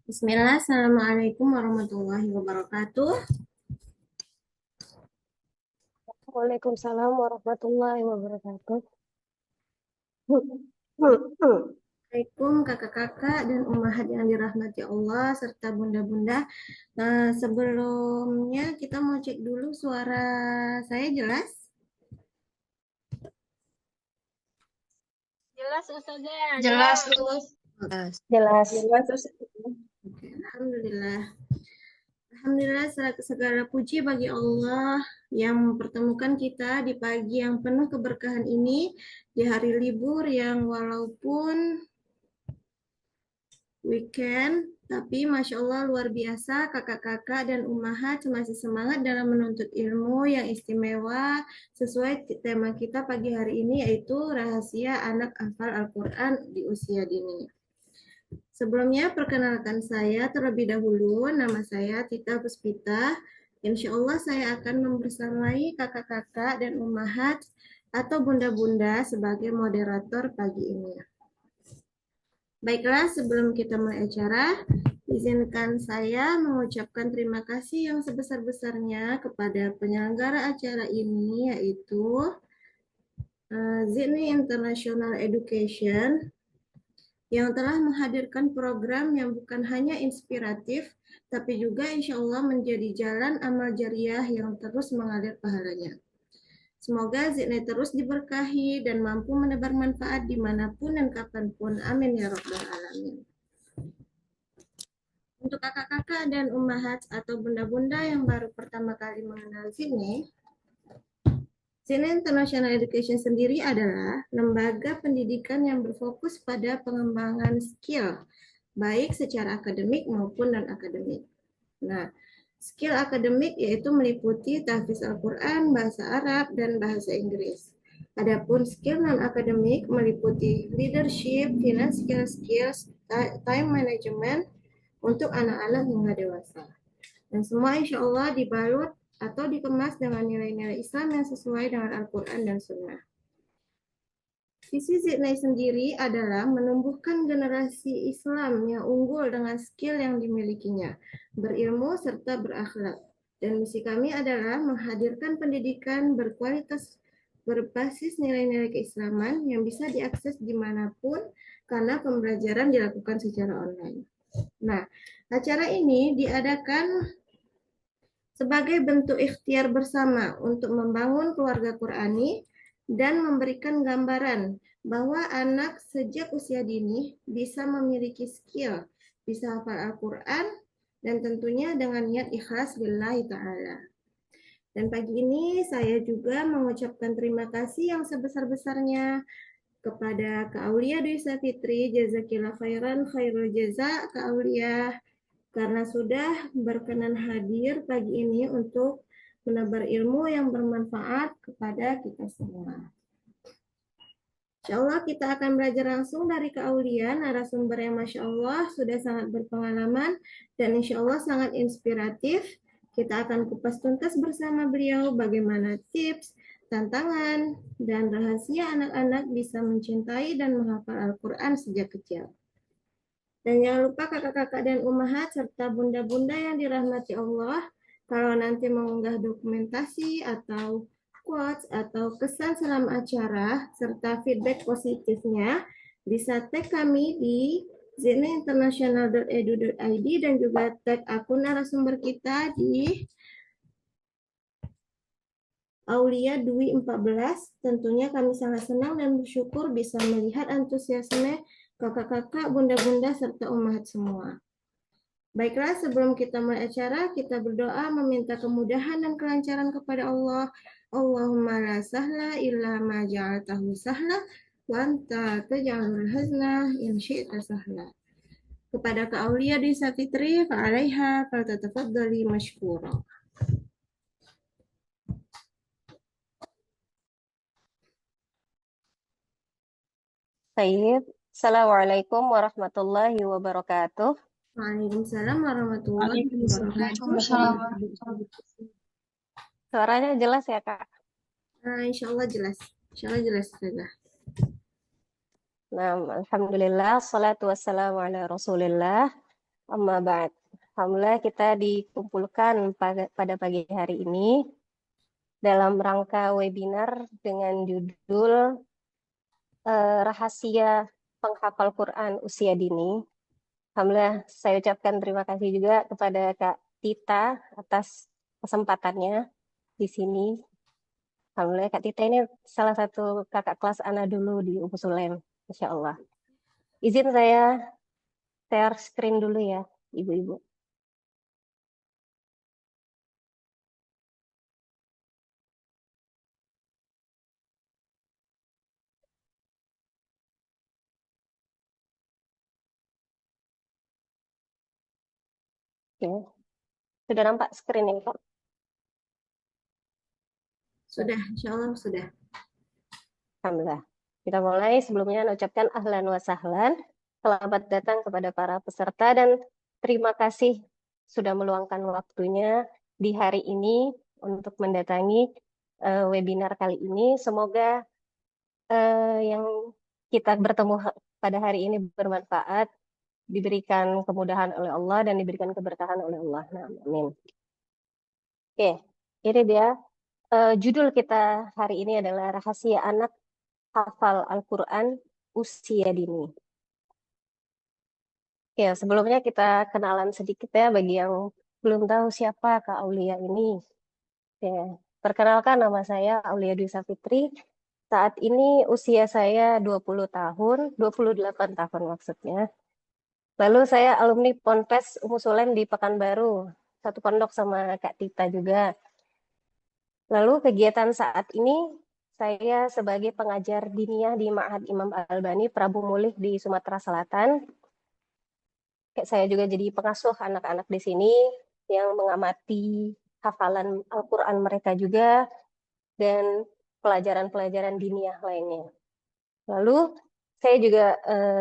Bismillah, Assalamualaikum warahmatullahi wabarakatuh. Waalaikumsalam warahmatullahi wabarakatuh. Assalamualaikum kakak-kakak dan ummahat yang dirahmati Allah serta bunda-bunda. Sebelumnya kita mau cek dulu suara saya jelas. Jelas Ustazah, Jelas, jelas. Lus. Jelas. Oke, Alhamdulillah. Alhamdulillah segala puji bagi Allah yang mempertemukan kita di pagi yang penuh keberkahan ini, di hari libur yang walaupun weekend, tapi Masya Allah luar biasa kakak-kakak dan ummahat masih semangat dalam menuntut ilmu yang istimewa sesuai tema kita pagi hari ini yaitu rahasia anak hafal Al-Quran di usia dini. Sebelumnya perkenalkan saya terlebih dahulu, nama saya Tita Puspita. Insya Allah saya akan membersamai kakak-kakak dan ummahat atau bunda-bunda sebagai moderator pagi ini. Baiklah, sebelum kita mulai acara, izinkan saya mengucapkan terima kasih yang sebesar-besarnya kepada penyelenggara acara ini, yaitu Zidni International Education, yang telah menghadirkan program yang bukan hanya inspiratif, tapi juga insya Allah menjadi jalan amal jariah yang terus mengalir pahalanya. Semoga Zidni terus diberkahi dan mampu menebar manfaat dimanapun dan kapanpun. Amin ya Rabbal Alamin. Untuk kakak-kakak dan ummahat atau bunda-bunda yang baru pertama kali mengenal Zidni, Zidni International Education sendiri adalah lembaga pendidikan yang berfokus pada pengembangan skill, baik secara akademik maupun non-akademik. Nah, skill akademik yaitu meliputi tahfiz Al-Quran, bahasa Arab, dan bahasa Inggris. Adapun skill non-akademik meliputi leadership, financial skills, time management untuk anak-anak hingga dewasa. Dan semua insya Allah dibalut atau dikemas dengan nilai-nilai Islam yang sesuai dengan Al-Quran dan Sunnah. Visi Zidni sendiri adalah menumbuhkan generasi Islam yang unggul dengan skill yang dimilikinya, berilmu serta berakhlak. Dan misi kami adalah menghadirkan pendidikan berkualitas berbasis nilai-nilai keislaman yang bisa diakses dimanapun karena pembelajaran dilakukan secara online. Nah, acara ini diadakan sebagai bentuk ikhtiar bersama untuk membangun keluarga Qurani dan memberikan gambaran bahwa anak sejak usia dini bisa memiliki skill, bisa hafal Al-Quran, dan tentunya dengan niat ikhlas lillahi ta'ala. Dan pagi ini saya juga mengucapkan terima kasih yang sebesar-besarnya kepada Kak Aulia Dwi Fitri, jazakillah khairan, khairul jaza, Kak Aulia, karena sudah berkenan hadir pagi ini untuk menebar ilmu yang bermanfaat kepada kita semua. Insya Allah kita akan belajar langsung dari Kak Aulia, narasumber yang Masya Allah sudah sangat berpengalaman dan Insya Allah sangat inspiratif. Kita akan kupas tuntas bersama beliau bagaimana tips, tantangan, dan rahasia anak-anak bisa mencintai dan menghafal Al-Quran sejak kecil. Dan jangan lupa kakak-kakak dan ummahat serta bunda-bunda yang dirahmati Allah, kalau nanti mengunggah dokumentasi atau quotes atau kesan selama acara serta feedback positifnya, bisa tag kami di zinainternational.edu.id dan juga tag akun narasumber kita di Aulia Dwi 14. Tentunya kami sangat senang dan bersyukur bisa melihat antusiasme kakak-kakak, bunda-bunda, serta ummahat semua. Baiklah, sebelum kita mulai acara, kita berdoa meminta kemudahan dan kelancaran kepada Allah. Allahumma la sahla illa ma ja'altahu sahla wa anta taj'alul hazna in syi'ta sahla. Kepada Kak Aulia di Safitri, fa'alaiha faltatafaddali mashkura. Baik. Assalamualaikum warahmatullahi wabarakatuh. Waalaikumsalam warahmatullahi wabarakatuh. Suaranya jelas ya, Kak? Insya Allah jelas. Insya Allah jelas. Nah, alhamdulillah, salatu wassalamu ala rasulillah. Amma ba'd. Alhamdulillah kita dikumpulkan pada pagi hari ini dalam rangka webinar dengan judul Rahasia Penghafal Quran Usia Dini. Alhamdulillah saya ucapkan terima kasih juga kepada Kak Tita atas kesempatannya di sini. Alhamdulillah Kak Tita ini salah satu kakak kelas Ana dulu di Sulaim. Masya Allah. Izin saya share screen dulu ya, Ibu-Ibu. Oke. Sudah nampak screen ini, Kak? Sudah, insya Allah sudah. Alhamdulillah. Kita mulai. Sebelumnya mengucapkan ahlan wa sahlan. Selamat datang kepada para peserta dan terima kasih sudah meluangkan waktunya di hari ini untuk mendatangi webinar kali ini. Semoga yang kita bertemu pada hari ini bermanfaat, diberikan kemudahan oleh Allah dan diberikan keberkahan oleh Allah. Nah, amin. Oke, ini dia judul kita hari ini adalah Rahasia Anak Hafal Al-Quran Usia Dini. Ya, sebelumnya kita kenalan sedikit ya bagi yang belum tahu siapa Kak Aulia ini. Ya, perkenalkan nama saya Aulia Dwi Safitri. Saat ini usia saya 20 tahun, 28 tahun maksudnya. Lalu saya alumni Ponpes Sulaim di Pekanbaru, satu pondok sama Kak Tita juga. Lalu kegiatan saat ini saya sebagai pengajar diniyah di Ma'had Imam Al-Bani Prabu Mulih di Sumatera Selatan. Saya juga jadi pengasuh anak-anak di sini yang mengamati hafalan Al-Quran mereka juga dan pelajaran-pelajaran diniyah lainnya. Lalu saya juga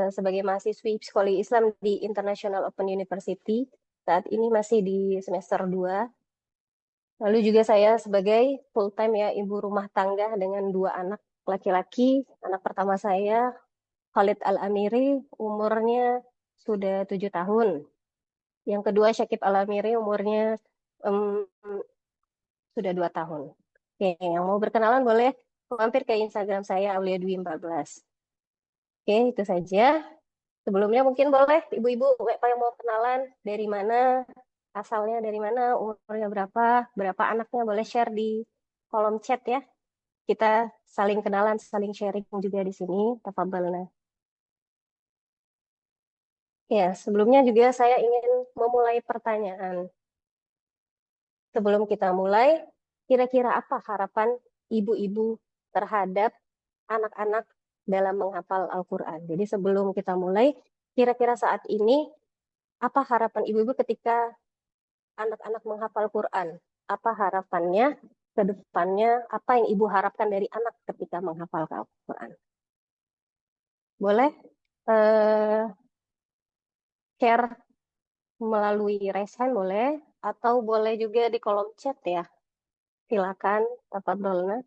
sebagai mahasiswi Psikologi Islam di International Open University, saat ini masih di semester 2. Lalu juga saya sebagai full time ya ibu rumah tangga dengan 2 anak laki-laki. Anak pertama saya Khalid Al-Amiri, umurnya sudah 7 tahun. Yang kedua Syakib Al-Amiri, umurnya sudah 2 tahun. Oke, yang mau berkenalan boleh mampir ke Instagram saya Aulia Dwi 14. Oke, itu saja. Sebelumnya mungkin boleh ibu-ibu yang mau kenalan dari mana, asalnya dari mana, umurnya berapa, berapa anaknya, boleh share di kolom chat ya. Kita saling kenalan, saling sharing juga di sini. Tafadhalna. Ya, sebelumnya juga saya ingin memulai pertanyaan. Sebelum kita mulai, kira-kira apa harapan ibu-ibu terhadap anak-anak dalam menghafal Al-Quran? Jadi sebelum kita mulai, kira-kira saat ini apa harapan ibu-ibu ketika anak-anak menghafal Quran? Apa harapannya ke depannya? Apa yang ibu harapkan dari anak ketika menghafal Al-Quran? Boleh share melalui raise hand boleh, atau boleh juga di kolom chat ya. Silakan, tafadhalna.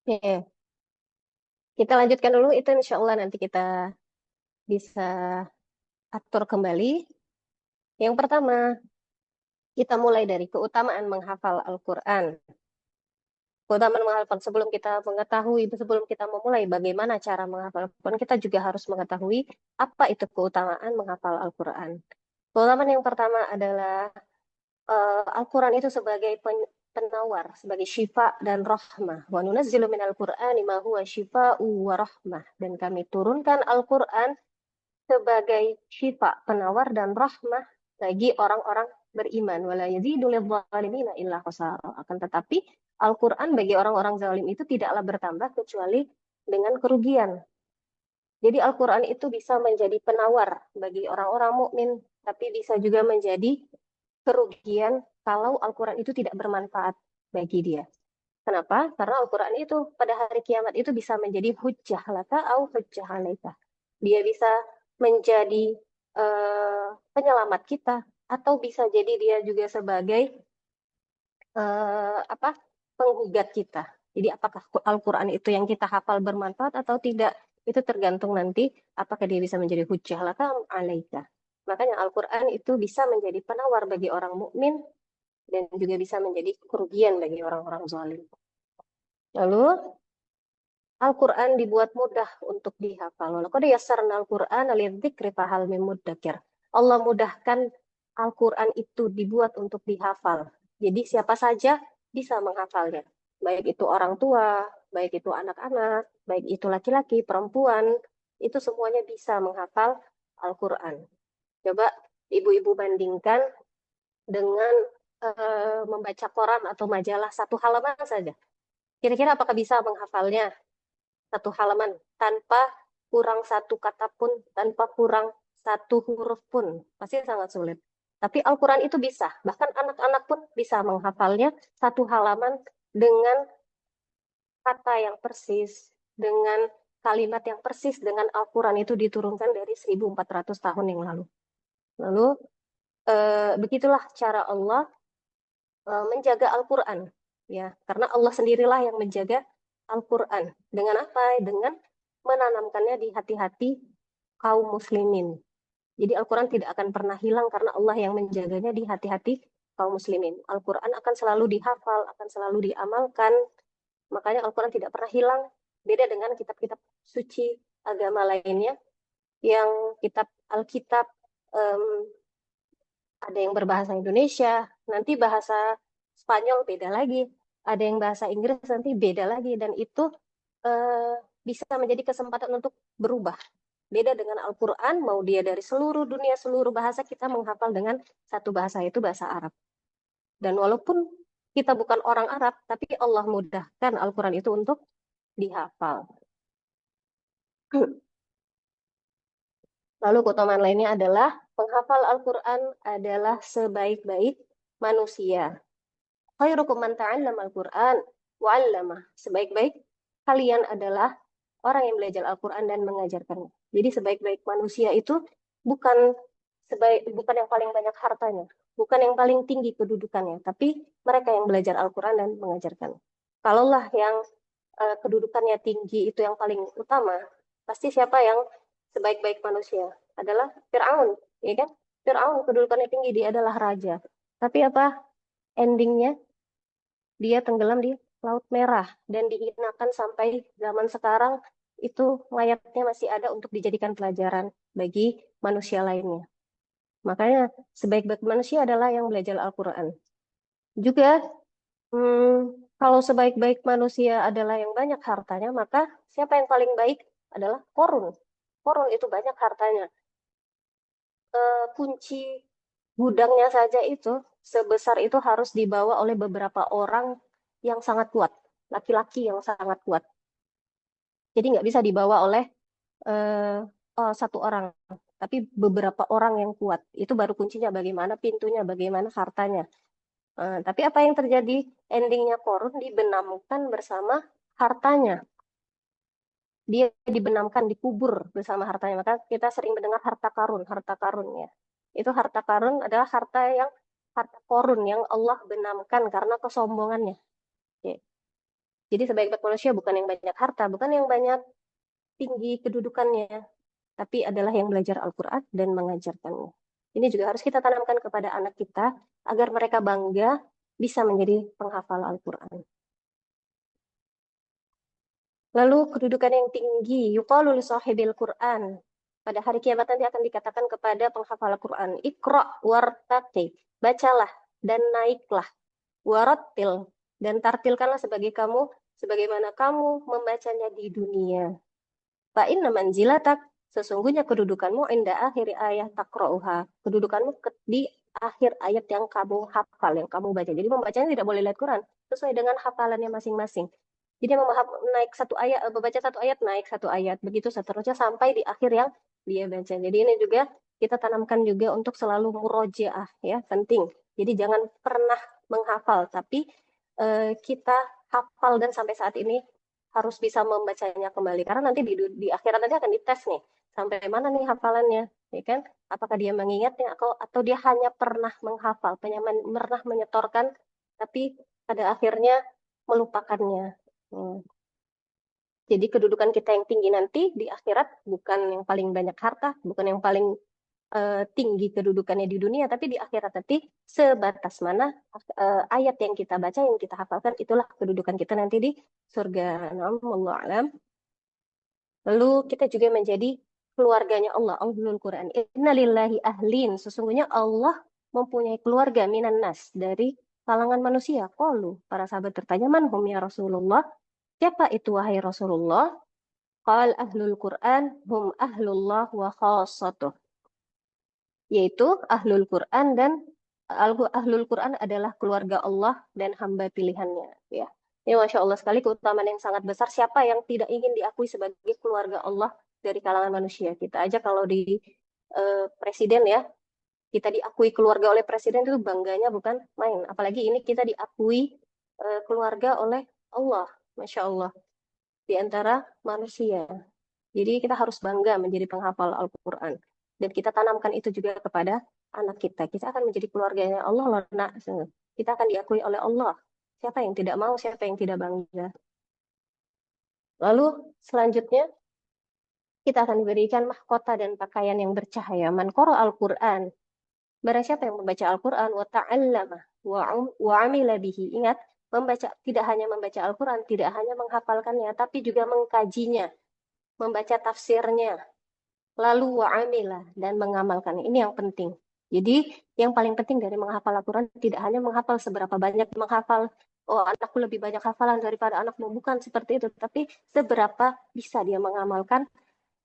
Oke, kita lanjutkan dulu itu insya Allah nanti kita bisa atur kembali. Yang pertama, kita mulai dari keutamaan menghafal Al-Quran. Keutamaan menghafal sebelum kita mengetahui, sebelum kita memulai bagaimana cara menghafal Al-Quran, kita juga harus mengetahui apa itu keutamaan menghafal Al-Quran. Keutamaan yang pertama adalah Al-Quran itu sebagai penawar, sebagai syifa dan rahmah. Wa nunazzilu minal Qur'ani ma huwa syifa'u wa rahmah. Dan kami turunkan Al-Quran sebagai syifa, penawar dan rahmah bagi orang-orang beriman. Wala yazidu lidzalimina illa khasara. Akan tetapi Al-Quran bagi orang-orang zalim itu tidaklah bertambah kecuali dengan kerugian. Jadi Al-Quran itu bisa menjadi penawar bagi orang-orang mukmin, tapi bisa juga menjadi kerugian kalau Al-Quran itu tidak bermanfaat bagi dia. Kenapa? Karena Al-Quran itu pada hari kiamat itu bisa menjadi hujjah laka au hujjah alaika. Dia bisa menjadi penyelamat kita, atau bisa jadi dia juga sebagai apa, penggugat kita. Jadi apakah Al-Quran itu yang kita hafal bermanfaat atau tidak, itu tergantung nanti apakah dia bisa menjadi hujjah laka am alaika. Makanya Al-Quran itu bisa menjadi penawar bagi orang mukmin dan juga bisa menjadi kerugian bagi orang-orang zalim. Lalu Al-Quran dibuat mudah untuk dihafal. Laqad yassarna Al-Quran lidzikri fahal mim muddakir. Allah mudahkan Al-Quran itu dibuat untuk dihafal. Jadi siapa saja bisa menghafalnya. Baik itu orang tua, baik itu anak-anak, baik itu laki-laki, perempuan, itu semuanya bisa menghafal Al-Quran. Coba ibu-ibu bandingkan dengan membaca koran atau majalah satu halaman saja. Kira-kira apakah bisa menghafalnya satu halaman tanpa kurang satu kata pun, tanpa kurang satu huruf pun? Pasti sangat sulit. Tapi Al-Quran itu bisa. Bahkan anak-anak pun bisa menghafalnya satu halaman dengan kata yang persis, dengan kalimat yang persis, dengan Al-Quran itu diturunkan dari 1400 tahun yang lalu. Lalu, begitulah cara Allah menjaga Al-Quran, ya, karena Allah sendirilah yang menjaga Al-Quran. Dengan apa? Dengan menanamkannya di hati-hati kaum muslimin. Jadi Al-Quran tidak akan pernah hilang karena Allah yang menjaganya di hati-hati kaum muslimin. Al-Quran akan selalu dihafal, akan selalu diamalkan. Makanya Al-Quran tidak pernah hilang. Beda dengan kitab-kitab suci agama lainnya, yang kitab Alkitab ada yang berbahasa Indonesia, nanti bahasa Spanyol beda lagi, ada yang bahasa Inggris nanti beda lagi, dan itu bisa menjadi kesempatan untuk berubah. Beda dengan Al-Quran, mau dia dari seluruh dunia, seluruh bahasa, kita menghafal dengan satu bahasa, itu bahasa Arab. Dan walaupun kita bukan orang Arab, tapi Allah mudahkan Al-Quran itu untuk dihafal. Lalu keutamaan lainnya adalah penghafal Al-Quran adalah sebaik-baik manusia. Khairukum man ta'allama Al-Quran wa 'allamah. Sebaik-baik kalian adalah orang yang belajar Al-Quran dan mengajarkannya. Jadi sebaik-baik manusia itu bukan bukan yang paling banyak hartanya, bukan yang paling tinggi kedudukannya, tapi mereka yang belajar Al-Quran dan mengajarkan. Kalaulah yang kedudukannya tinggi itu yang paling utama, pasti siapa yang sebaik-baik manusia? Adalah Fir'aun, ya kan? Fir'aun kedudukannya tinggi, dia adalah raja. Tapi apa endingnya? Dia tenggelam di Laut Merah dan dihinakan sampai zaman sekarang, itu mayatnya masih ada untuk dijadikan pelajaran bagi manusia lainnya. Makanya sebaik-baik manusia adalah yang belajar Al-Quran. Juga kalau sebaik-baik manusia adalah yang banyak hartanya, maka siapa yang paling baik adalah Korun. Korun itu banyak hartanya. Kunci gudangnya saja itu sebesar itu harus dibawa oleh beberapa orang yang sangat kuat, laki-laki yang sangat kuat. Jadi nggak bisa dibawa oleh satu orang, tapi beberapa orang yang kuat. Itu baru kuncinya, bagaimana pintunya, bagaimana hartanya. Tapi apa yang terjadi? Endingnya Korun dibenamkan bersama hartanya. Dia dibenamkan, dikubur bersama hartanya. Maka kita sering mendengar harta karun, harta karun ya. Itu harta karun adalah harta Korun yang Allah benamkan karena kesombongannya. Oke. Jadi sebaik-baik manusia bukan yang banyak harta, bukan yang banyak tinggi kedudukannya, tapi adalah yang belajar Al-Quran dan mengajarkannya. Ini juga harus kita tanamkan kepada anak kita agar mereka bangga bisa menjadi penghafal Al-Quran. Lalu kedudukan yang tinggi, yuqalu li sahibil Quran. Pada hari kiamat nanti akan dikatakan kepada penghafal Al-Quran, Iqra wartaqi, bacalah dan naiklah, warattil, dan tartilkanlah sebagaimana kamu membacanya di dunia. Fa inna manzilatak, sesungguhnya kedudukanmu inda akhir ayat takra'uha. Kedudukanmu di akhir ayat yang kamu hafal, yang kamu baca. Jadi membacanya tidak boleh lihat Quran, sesuai dengan hafalannya masing-masing. Jadi naik satu ayat, membaca satu ayat, naik satu ayat. Begitu seterusnya sampai di akhir yang dia baca. Jadi ini juga kita tanamkan juga untuk selalu murojaah, ya, penting. Jadi jangan pernah menghafal, tapi kita hafal dan sampai saat ini harus bisa membacanya kembali. Karena nanti di akhirat nanti akan dites nih, sampai mana nih hafalannya, ya kan? Apakah dia mengingatnya atau dia hanya pernah menghafal, pernah menyetorkan, tapi pada akhirnya melupakannya. Hmm. Jadi kedudukan kita yang tinggi nanti di akhirat bukan yang paling banyak harta, bukan yang paling tinggi kedudukannya di dunia, tapi di akhirat nanti sebatas mana ayat yang kita baca, yang kita hafalkan, itulah kedudukan kita nanti di surga. Wallahu a'lam. Lalu kita juga menjadi keluarganya Allah, Ahlul Quran. Innalillahi ahlin. Sesungguhnya Allah mempunyai keluarga minan nas dari kalangan manusia. Qalu, para sahabat bertanya, man hum ya Rasulullah? Siapa itu wahai Rasulullah? Qal ahlul Quran hum ahlullah wa khassatuh. Yaitu ahlul Quran dan ahlul Quran adalah keluarga Allah dan hamba pilihannya. Ya, ini masya Allah sekali keutamaan yang sangat besar. Siapa yang tidak ingin diakui sebagai keluarga Allah dari kalangan manusia? Kita aja kalau di presiden ya, kita diakui keluarga oleh presiden itu bangganya bukan main. Apalagi ini kita diakui keluarga oleh Allah, masya Allah, di antara manusia. Jadi kita harus bangga menjadi penghafal Al-Quran. Dan kita tanamkan itu juga kepada anak kita. Kita akan menjadi keluarganya Allah loh, nak. Kita akan diakui oleh Allah. Siapa yang tidak mau, siapa yang tidak bangga. Lalu selanjutnya kita akan diberikan mahkota dan pakaian yang bercahaya. Man qara Al-Quran. Barang siapa yang membaca Al-Quran, wa ta'allama, wa amila bihi. Ingat, membaca tidak hanya membaca Al-Quran, tidak hanya menghafalkannya, tapi juga mengkajinya, membaca tafsirnya, lalu wa'amilah, dan mengamalkan. Ini yang penting. Jadi yang paling penting dari menghafal Al-Quran tidak hanya menghafal seberapa banyak menghafal, oh anakku lebih banyak hafalan daripada anakmu, bukan seperti itu, tapi seberapa bisa dia mengamalkan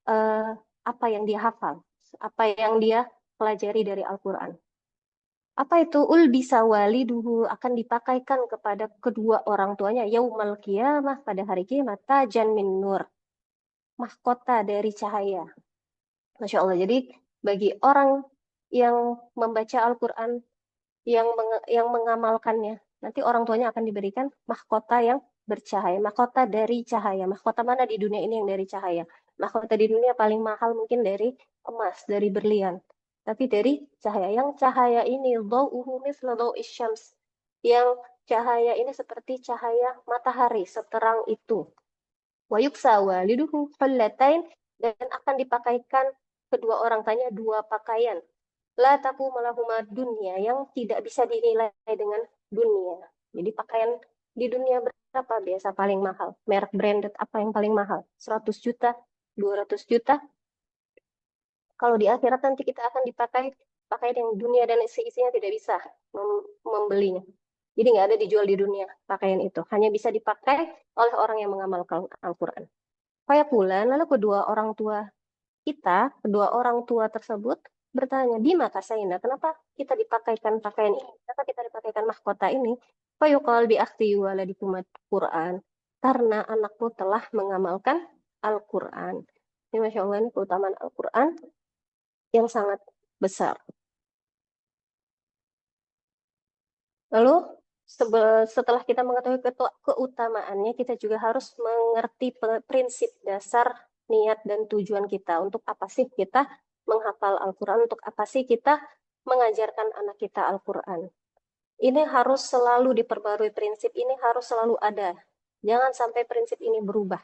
eh, apa yang dia hafal, apa yang dia pelajari dari Al-Quran. Apa itu bisa waliduhu, akan dipakaikan kepada kedua orang tuanya yaumal qiyamah, pada hari kiamat, tajan min nur, mahkota dari cahaya. Masya Allah. Jadi bagi orang yang membaca Al-Quran, yang mengamalkannya, nanti orang tuanya akan diberikan mahkota yang bercahaya, mahkota dari cahaya. Mahkota mana di dunia ini yang dari cahaya? Mahkota di dunia paling mahal mungkin dari emas, dari berlian. Tapi dari cahaya. Yang cahaya ini, dhau'uhu misla dhau'is syams. Yang cahaya ini seperti cahaya matahari, seterang itu. Wa yuksa waliduhu hullatain, dan akan dipakaikan kedua orang tanya dua pakaian. La taku malahuma dunia, yang tidak bisa dinilai dengan dunia. Jadi pakaian di dunia berapa biasa paling mahal? Merek branded apa yang paling mahal? 100 juta, 200 juta. Kalau di akhirat nanti kita akan dipakai pakaian yang dunia dan isi-isinya tidak bisa membelinya. Jadi nggak ada dijual di dunia pakaian itu. Hanya bisa dipakai oleh orang yang mengamalkan Al-Quran. Kayak pula, lalu kedua orang tua tersebut bertanya, Bima kasaina, kenapa kita dipakaikan pakaian ini? Kenapa kita dipakaikan mahkota ini? Fayuqal bi akhti waladikum Quran. Karena anakmu telah mengamalkan Al-Quran. Ini Masya Allah, ini keutamaan Al-Quran yang sangat besar. Lalu setelah kita mengetahui keutamaannya, kita juga harus mengerti prinsip dasar niat dan tujuan kita. Untuk apa sih kita menghafal Al-Quran? Untuk apa sih kita mengajarkan anak kita Al-Quran? Ini harus selalu diperbarui, prinsip ini harus selalu ada. Jangan sampai prinsip ini berubah.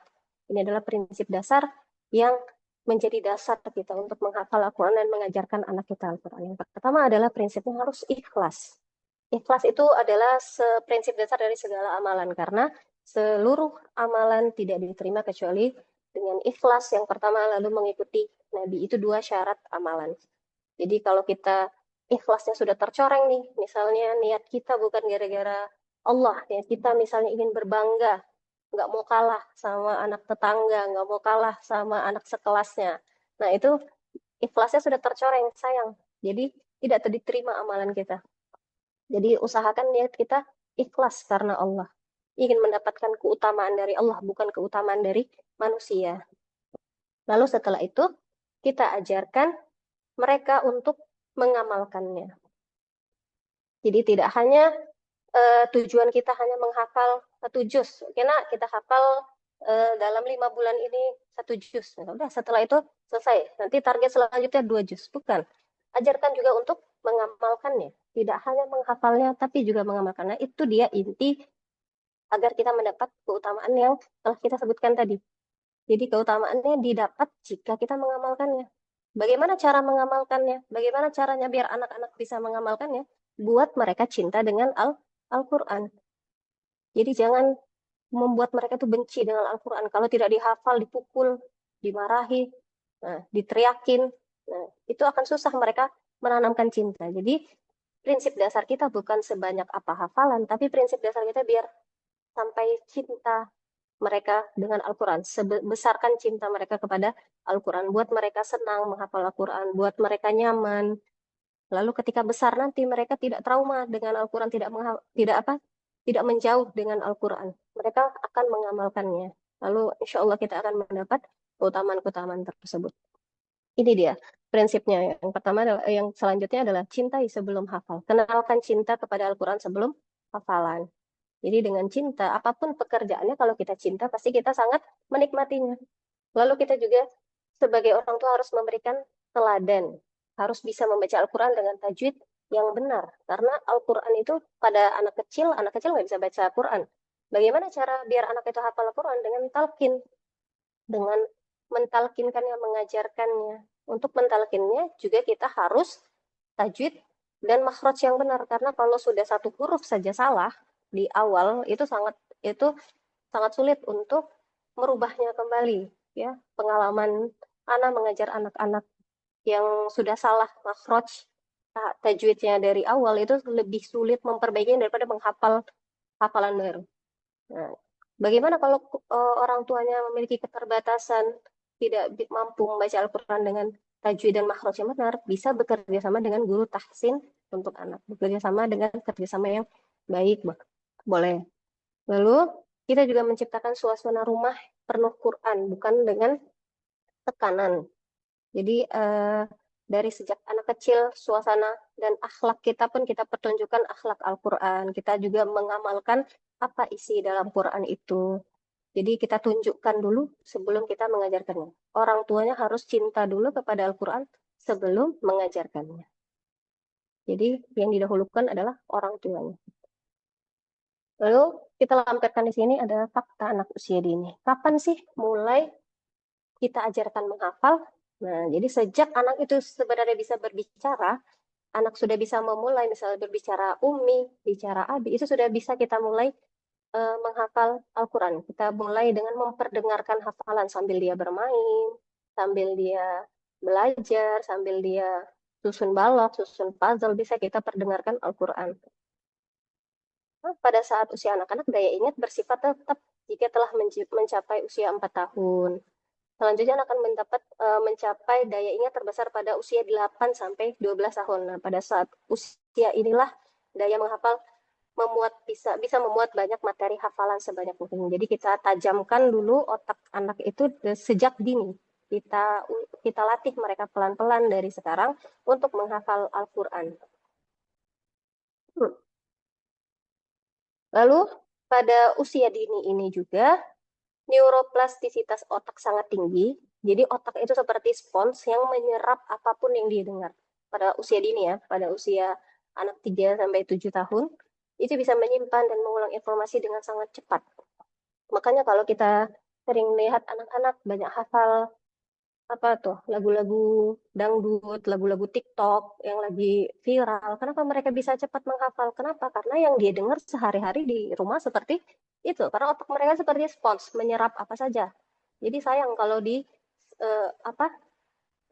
Ini adalah prinsip dasar yang menjadi dasar kita untuk menghafal Al-Quran dan mengajarkan anak kita Al-Quran. Yang pertama adalah prinsipnya harus ikhlas. Ikhlas itu adalah prinsip dasar dari segala amalan, karena seluruh amalan tidak diterima kecuali dengan ikhlas. Yang pertama, lalu mengikuti Nabi. Itu dua syarat amalan. Jadi kalau kita ikhlasnya sudah tercoreng nih, misalnya niat kita bukan gara-gara Allah, niat kita misalnya ingin berbangga, nggak mau kalah sama anak tetangga, nggak mau kalah sama anak sekelasnya. Nah itu ikhlasnya sudah tercoreng, sayang. Jadi tidak diterima amalan kita. Jadi usahakan niat kita ikhlas karena Allah. Ingin mendapatkan keutamaan dari Allah, bukan keutamaan dari manusia. Lalu setelah itu, kita ajarkan mereka untuk mengamalkannya. Jadi tidak hanya tujuan kita hanya menghafal 1 juz. Oke, nak, kita hafal dalam 5 bulan ini 1 juz. Nah, udah, setelah itu selesai. Nanti target selanjutnya 2 juz. Bukan. Ajarkan juga untuk mengamalkannya. Tidak hanya menghafalnya, tapi juga mengamalkannya. Itu dia inti agar kita mendapat keutamaan yang telah kita sebutkan tadi. Jadi keutamaannya didapat jika kita mengamalkannya. Bagaimana cara mengamalkannya? Bagaimana caranya biar anak-anak bisa mengamalkannya? Buat mereka cinta dengan Al-Quran. Jadi jangan membuat mereka tuh benci dengan Al-Quran. Kalau tidak dihafal, dipukul, dimarahi, nah, diteriakin, nah, itu akan susah mereka menanamkan cinta. Jadi prinsip dasar kita bukan sebanyak apa hafalan, tapi prinsip dasar kita biar sampai cinta mereka dengan Al-Quran. Besarkan cinta mereka kepada Al-Quran. Buat mereka senang menghafal Al-Quran. Buat mereka nyaman. Lalu ketika besar nanti mereka tidak trauma dengan Al-Quran, tidak apa, tidak menjauh dengan Al-Quran. Mereka akan mengamalkannya. Lalu insya Allah kita akan mendapat keutamaan-keutamaan tersebut. Ini dia prinsipnya. Yang pertama adalah, yang selanjutnya adalah cintai sebelum hafal. Kenalkan cinta kepada Al-Quran sebelum hafalan. Jadi dengan cinta, apapun pekerjaannya, kalau kita cinta, pasti kita sangat menikmatinya. Lalu kita juga sebagai orang tua harus memberikan teladan. Harus bisa membaca Al-Quran dengan tajwid yang benar. Karena Al-Quran itu pada anak kecil nggak bisa baca Al-Quran. Bagaimana cara biar anak itu hafal Al-Quran? Dengan talqin. Dengan mentalkinkannya, mengajarkannya. Untuk mentalkinnya juga kita harus tajwid dan makhraj yang benar. Karena kalau sudah satu huruf saja salah di awal, itu sangat sulit untuk merubahnya kembali. Ya, pengalaman Ana mengajar anak-anak yang sudah salah makhraj tajwidnya dari awal itu lebih sulit memperbaikinya daripada menghafal hafalan baru. Nah, bagaimana kalau orang tuanya memiliki keterbatasan, tidak mampu membaca Al-Quran dengan tajwid dan makhraj yang benar, bisa bekerja sama dengan guru tahsin untuk anak. Bekerja sama dengan kerjasama yang baik, boleh. Lalu kita juga menciptakan suasana rumah penuh Quran, bukan dengan tekanan. Jadi dari sejak anak kecil, suasana dan akhlak kita pun kita pertunjukkan akhlak Al-Quran. Kita juga mengamalkan apa isi dalam Quran itu. Jadi kita tunjukkan dulu sebelum kita mengajarkannya. Orang tuanya harus cinta dulu kepada Al-Quran sebelum mengajarkannya. Jadi yang didahulukan adalah orang tuanya. Lalu kita lampirkan di sini ada fakta anak usia dini. Kapan sih mulai kita ajarkan menghafal? Nah, jadi sejak anak itu sebenarnya bisa berbicara, anak sudah bisa memulai misalnya berbicara Umi, bicara Abi, itu sudah bisa kita mulai menghafal Al-Quran. Kita mulai dengan memperdengarkan hafalan sambil dia bermain, sambil dia belajar, sambil dia susun balok, susun puzzle, bisa kita perdengarkan Al-Quran. Nah, pada saat usia anak-anak, daya ingat bersifat tetap jika telah mencapai usia 4 tahun. Selanjutnya akan mencapai daya ingat terbesar pada usia 8 sampai 12 tahun. Nah, pada saat usia inilah daya menghafal bisa memuat banyak materi hafalan sebanyak mungkin. Jadi kita tajamkan dulu otak anak itu sejak dini. Kita latih mereka pelan-pelan dari sekarang untuk menghafal Al-Quran. Lalu pada usia dini ini juga neuroplastisitas otak sangat tinggi. Jadi otak itu seperti spons yang menyerap apapun yang dia dengar. Pada usia dini ya, pada usia anak 3 sampai 7 tahun, itu bisa menyimpan dan mengulang informasi dengan sangat cepat. Makanya kalau kita sering melihat anak-anak banyak hafal apa tuh lagu-lagu dangdut, lagu-lagu TikTok yang lagi viral. Kenapa mereka bisa cepat menghafal? Kenapa? Karena yang dia dengar sehari-hari di rumah seperti itu. Karena otak mereka seperti spons, menyerap apa saja. Jadi sayang kalau apa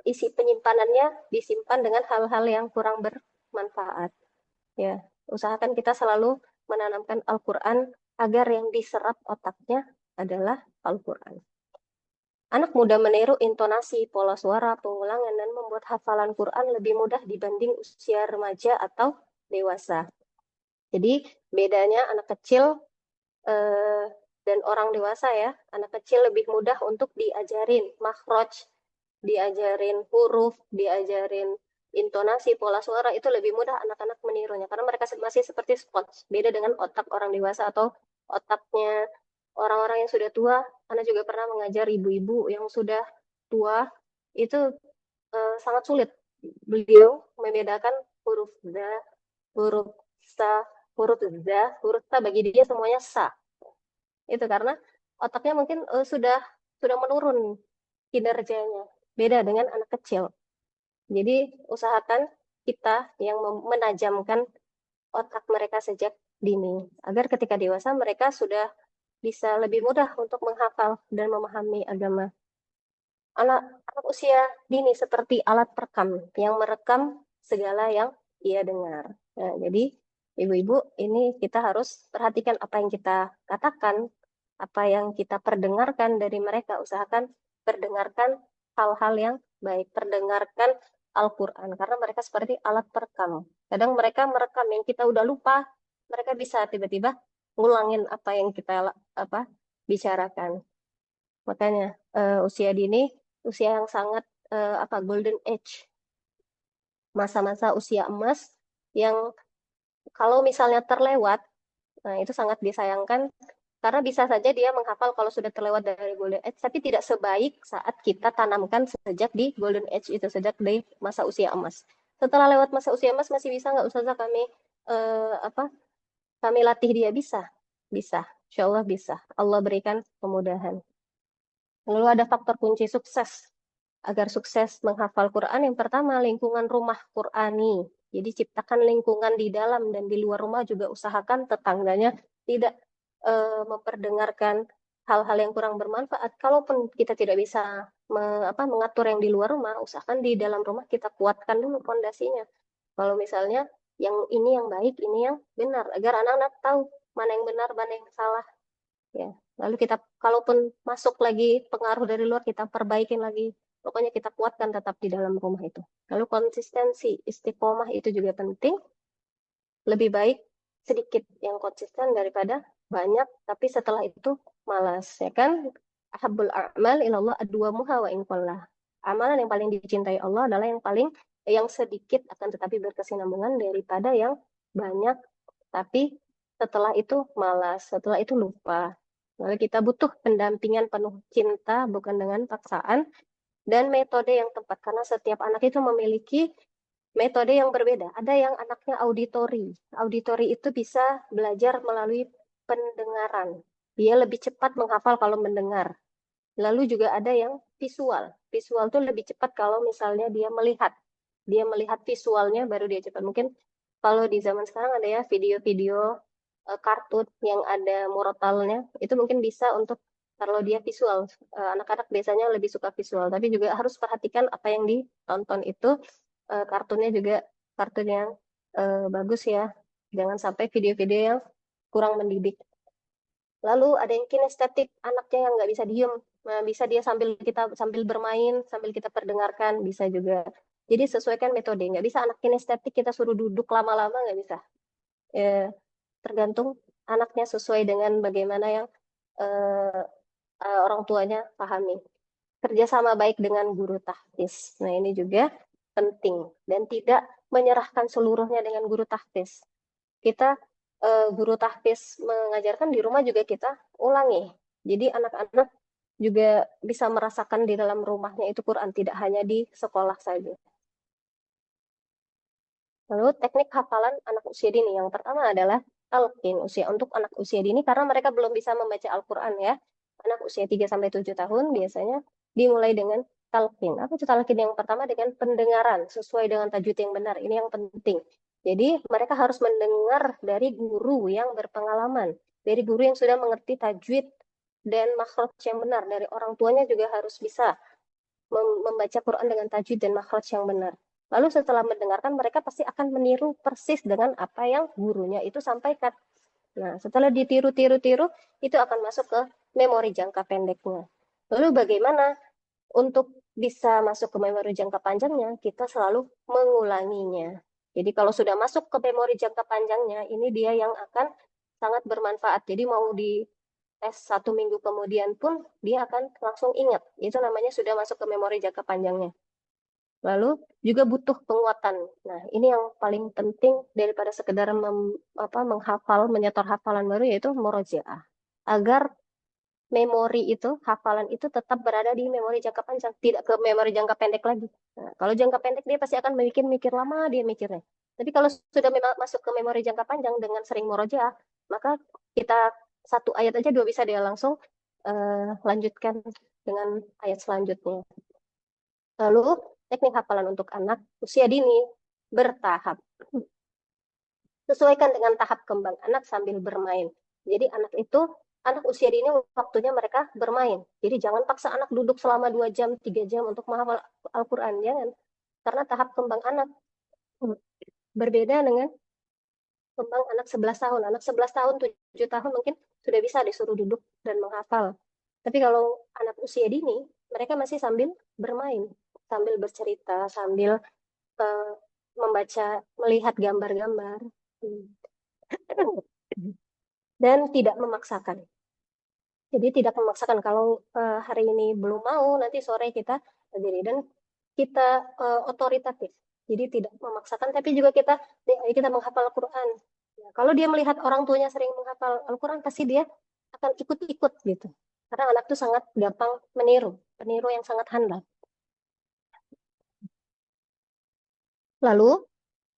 isi penyimpanannya disimpan dengan hal-hal yang kurang bermanfaat. Ya, usahakan kita selalu menanamkan Al-Quran agar yang diserap otaknya adalah Al-Quran. Anak mudah meniru intonasi, pola suara, pengulangan, dan membuat hafalan Quran lebih mudah dibanding usia remaja atau dewasa. Jadi bedanya anak kecil dan orang dewasa ya, anak kecil lebih mudah untuk diajarin makhraj, diajarin huruf, diajarin intonasi, pola suara itu lebih mudah anak-anak menirunya karena mereka masih seperti sponge. Beda dengan otak orang dewasa atau otaknya orang-orang yang sudah tua. Anak juga pernah mengajar ibu-ibu yang sudah tua itu sangat sulit. Beliau membedakan huruf za, huruf sa, huruf ta bagi dia semuanya sa. Itu karena otaknya mungkin sudah menurun kinerjanya. Beda dengan anak kecil. Jadi usahakan kita yang menajamkan otak mereka sejak dini agar ketika dewasa mereka sudah bisa lebih mudah untuk menghafal dan memahami agama. Anak usia dini seperti alat perekam yang merekam segala yang ia dengar. Nah, jadi ibu-ibu ini kita harus perhatikan apa yang kita katakan, apa yang kita perdengarkan dari mereka. Usahakan perdengarkan hal-hal yang baik, perdengarkan Al-Quran karena mereka seperti alat perekam. Kadang mereka merekam yang kita udah lupa, mereka bisa tiba-tiba ngulangin apa yang kita apa bicarakan. Makanya usia dini, usia yang sangat golden age, masa-masa usia emas yang kalau misalnya terlewat, nah itu sangat disayangkan karena bisa saja dia menghafal kalau sudah terlewat dari golden age, tapi tidak sebaik saat kita tanamkan sejak di golden age itu, sejak di masa usia emas. Setelah lewat masa usia emas masih bisa nggak Ustazah kami kami latih dia bisa, bisa, Insya Allah bisa. Allah berikan kemudahan. Lalu ada faktor kunci sukses. Agar sukses menghafal Quran, yang pertama lingkungan rumah Qurani. Jadi ciptakan lingkungan di dalam dan di luar rumah juga usahakan tetangganya tidak memperdengarkan hal-hal yang kurang bermanfaat. Kalaupun kita tidak bisa mengatur yang di luar rumah, usahakan di dalam rumah kita kuatkan dulu fondasinya. Kalau misalnya yang ini yang baik, ini yang benar, agar anak-anak tahu mana yang benar, mana yang salah. Ya, lalu kita kalaupun masuk lagi pengaruh dari luar kita perbaikin lagi. Pokoknya kita kuatkan tetap di dalam rumah itu. Lalu konsistensi, istiqomah itu juga penting. Lebih baik sedikit yang konsisten daripada banyak tapi setelah itu malas, ya kan? Ahabbul a'mal ilallah adwamuha wa in qalla. Amalan yang paling dicintai Allah adalah yang sedikit akan tetapi berkesinambungan daripada yang banyak tapi setelah itu malas, setelah itu lupa. Lalu kita butuh pendampingan penuh cinta, bukan dengan paksaan, dan metode yang tepat. Karena setiap anak itu memiliki metode yang berbeda. Ada yang anaknya auditori. Auditori itu bisa belajar melalui pendengaran. Dia lebih cepat menghafal kalau mendengar. Lalu juga ada yang visual. Visual itu lebih cepat kalau misalnya dia melihat. Dia melihat visualnya baru dia cepat. Mungkin kalau di zaman sekarang ada ya video-video kartun yang ada murotalnya, itu mungkin bisa untuk kalau dia visual. Anak-anak biasanya lebih suka visual, tapi juga harus perhatikan apa yang ditonton itu kartunnya juga kartun yang bagus ya. Jangan sampai video-video yang kurang mendidik. Lalu ada yang kinestetik, anaknya yang nggak bisa diem. Nah, bisa dia sambil bermain, sambil kita perdengarkan, bisa juga. Jadi sesuaikan metode. Nggak bisa anak kinestetik kita suruh duduk lama-lama, nggak bisa. Tergantung anaknya sesuai dengan bagaimana yang eh, orang tuanya pahami. Kerjasama baik dengan guru tahfiz. Nah, ini juga penting. Dan tidak menyerahkan seluruhnya dengan guru tahfiz. Kita guru tahfiz mengajarkan di rumah juga kita ulangi. Jadi anak-anak juga bisa merasakan di dalam rumahnya itu Quran, tidak hanya di sekolah saja. Lalu teknik hafalan anak usia dini. Yang pertama adalah talqin untuk anak usia dini karena mereka belum bisa membaca Al-Quran ya. Anak usia 3 sampai 7 tahun biasanya dimulai dengan talqin. Apa itu talqin? Yang pertama dengan pendengaran sesuai dengan tajwid yang benar. Ini yang penting. Jadi mereka harus mendengar dari guru yang berpengalaman, dari guru yang sudah mengerti tajwid dan makhraj yang benar. Dari orang tuanya juga harus bisa membaca Quran dengan tajwid dan makhraj yang benar. Lalu setelah mendengarkan, mereka pasti akan meniru persis dengan apa yang gurunya itu sampaikan. Nah, setelah ditiru-tiru-tiru, itu akan masuk ke memori jangka pendeknya. Lalu bagaimana untuk bisa masuk ke memori jangka panjangnya? Kita selalu mengulanginya. Jadi kalau sudah masuk ke memori jangka panjangnya, ini dia yang akan sangat bermanfaat. Jadi mau di tes 1 minggu kemudian pun dia akan langsung ingat. Itu namanya sudah masuk ke memori jangka panjangnya. Lalu juga butuh penguatan. Nah, ini yang paling penting daripada sekedar menghafal, menyetor hafalan baru, yaitu murojaah. Agar memori itu, hafalan itu tetap berada di memori jangka panjang, tidak ke memori jangka pendek lagi. Nah, kalau jangka pendek dia pasti akan mikir lama dia mikirnya. Tapi kalau sudah masuk ke memori jangka panjang dengan sering murojaah, maka kita satu ayat aja dua bisa dia langsung lanjutkan dengan ayat selanjutnya. Lalu teknik hafalan untuk anak usia dini bertahap. Sesuaikan dengan tahap kembang anak sambil bermain. Jadi anak usia dini waktunya mereka bermain. Jadi jangan paksa anak duduk selama 2 jam, 3 jam untuk menghafal Al-Quran. Jangan. Karena tahap kembang anak berbeda dengan kembang anak 11 tahun. Anak 11 tahun, 7 tahun mungkin sudah bisa disuruh duduk dan menghafal. Tapi kalau anak usia dini, mereka masih sambil bermain, sambil bercerita, sambil uh, membaca, melihat gambar-gambar. Dan tidak memaksakan. Jadi tidak memaksakan kalau hari ini belum mau, nanti sore kita jadi dan kita otoritatif. Jadi tidak memaksakan, tapi juga kita menghafal Al-Quran. Ya, kalau dia melihat orang tuanya sering menghafal Al-Quran, pasti dia akan ikut-ikut gitu. Karena anak itu sangat gampang meniru, peniru yang sangat handal. Lalu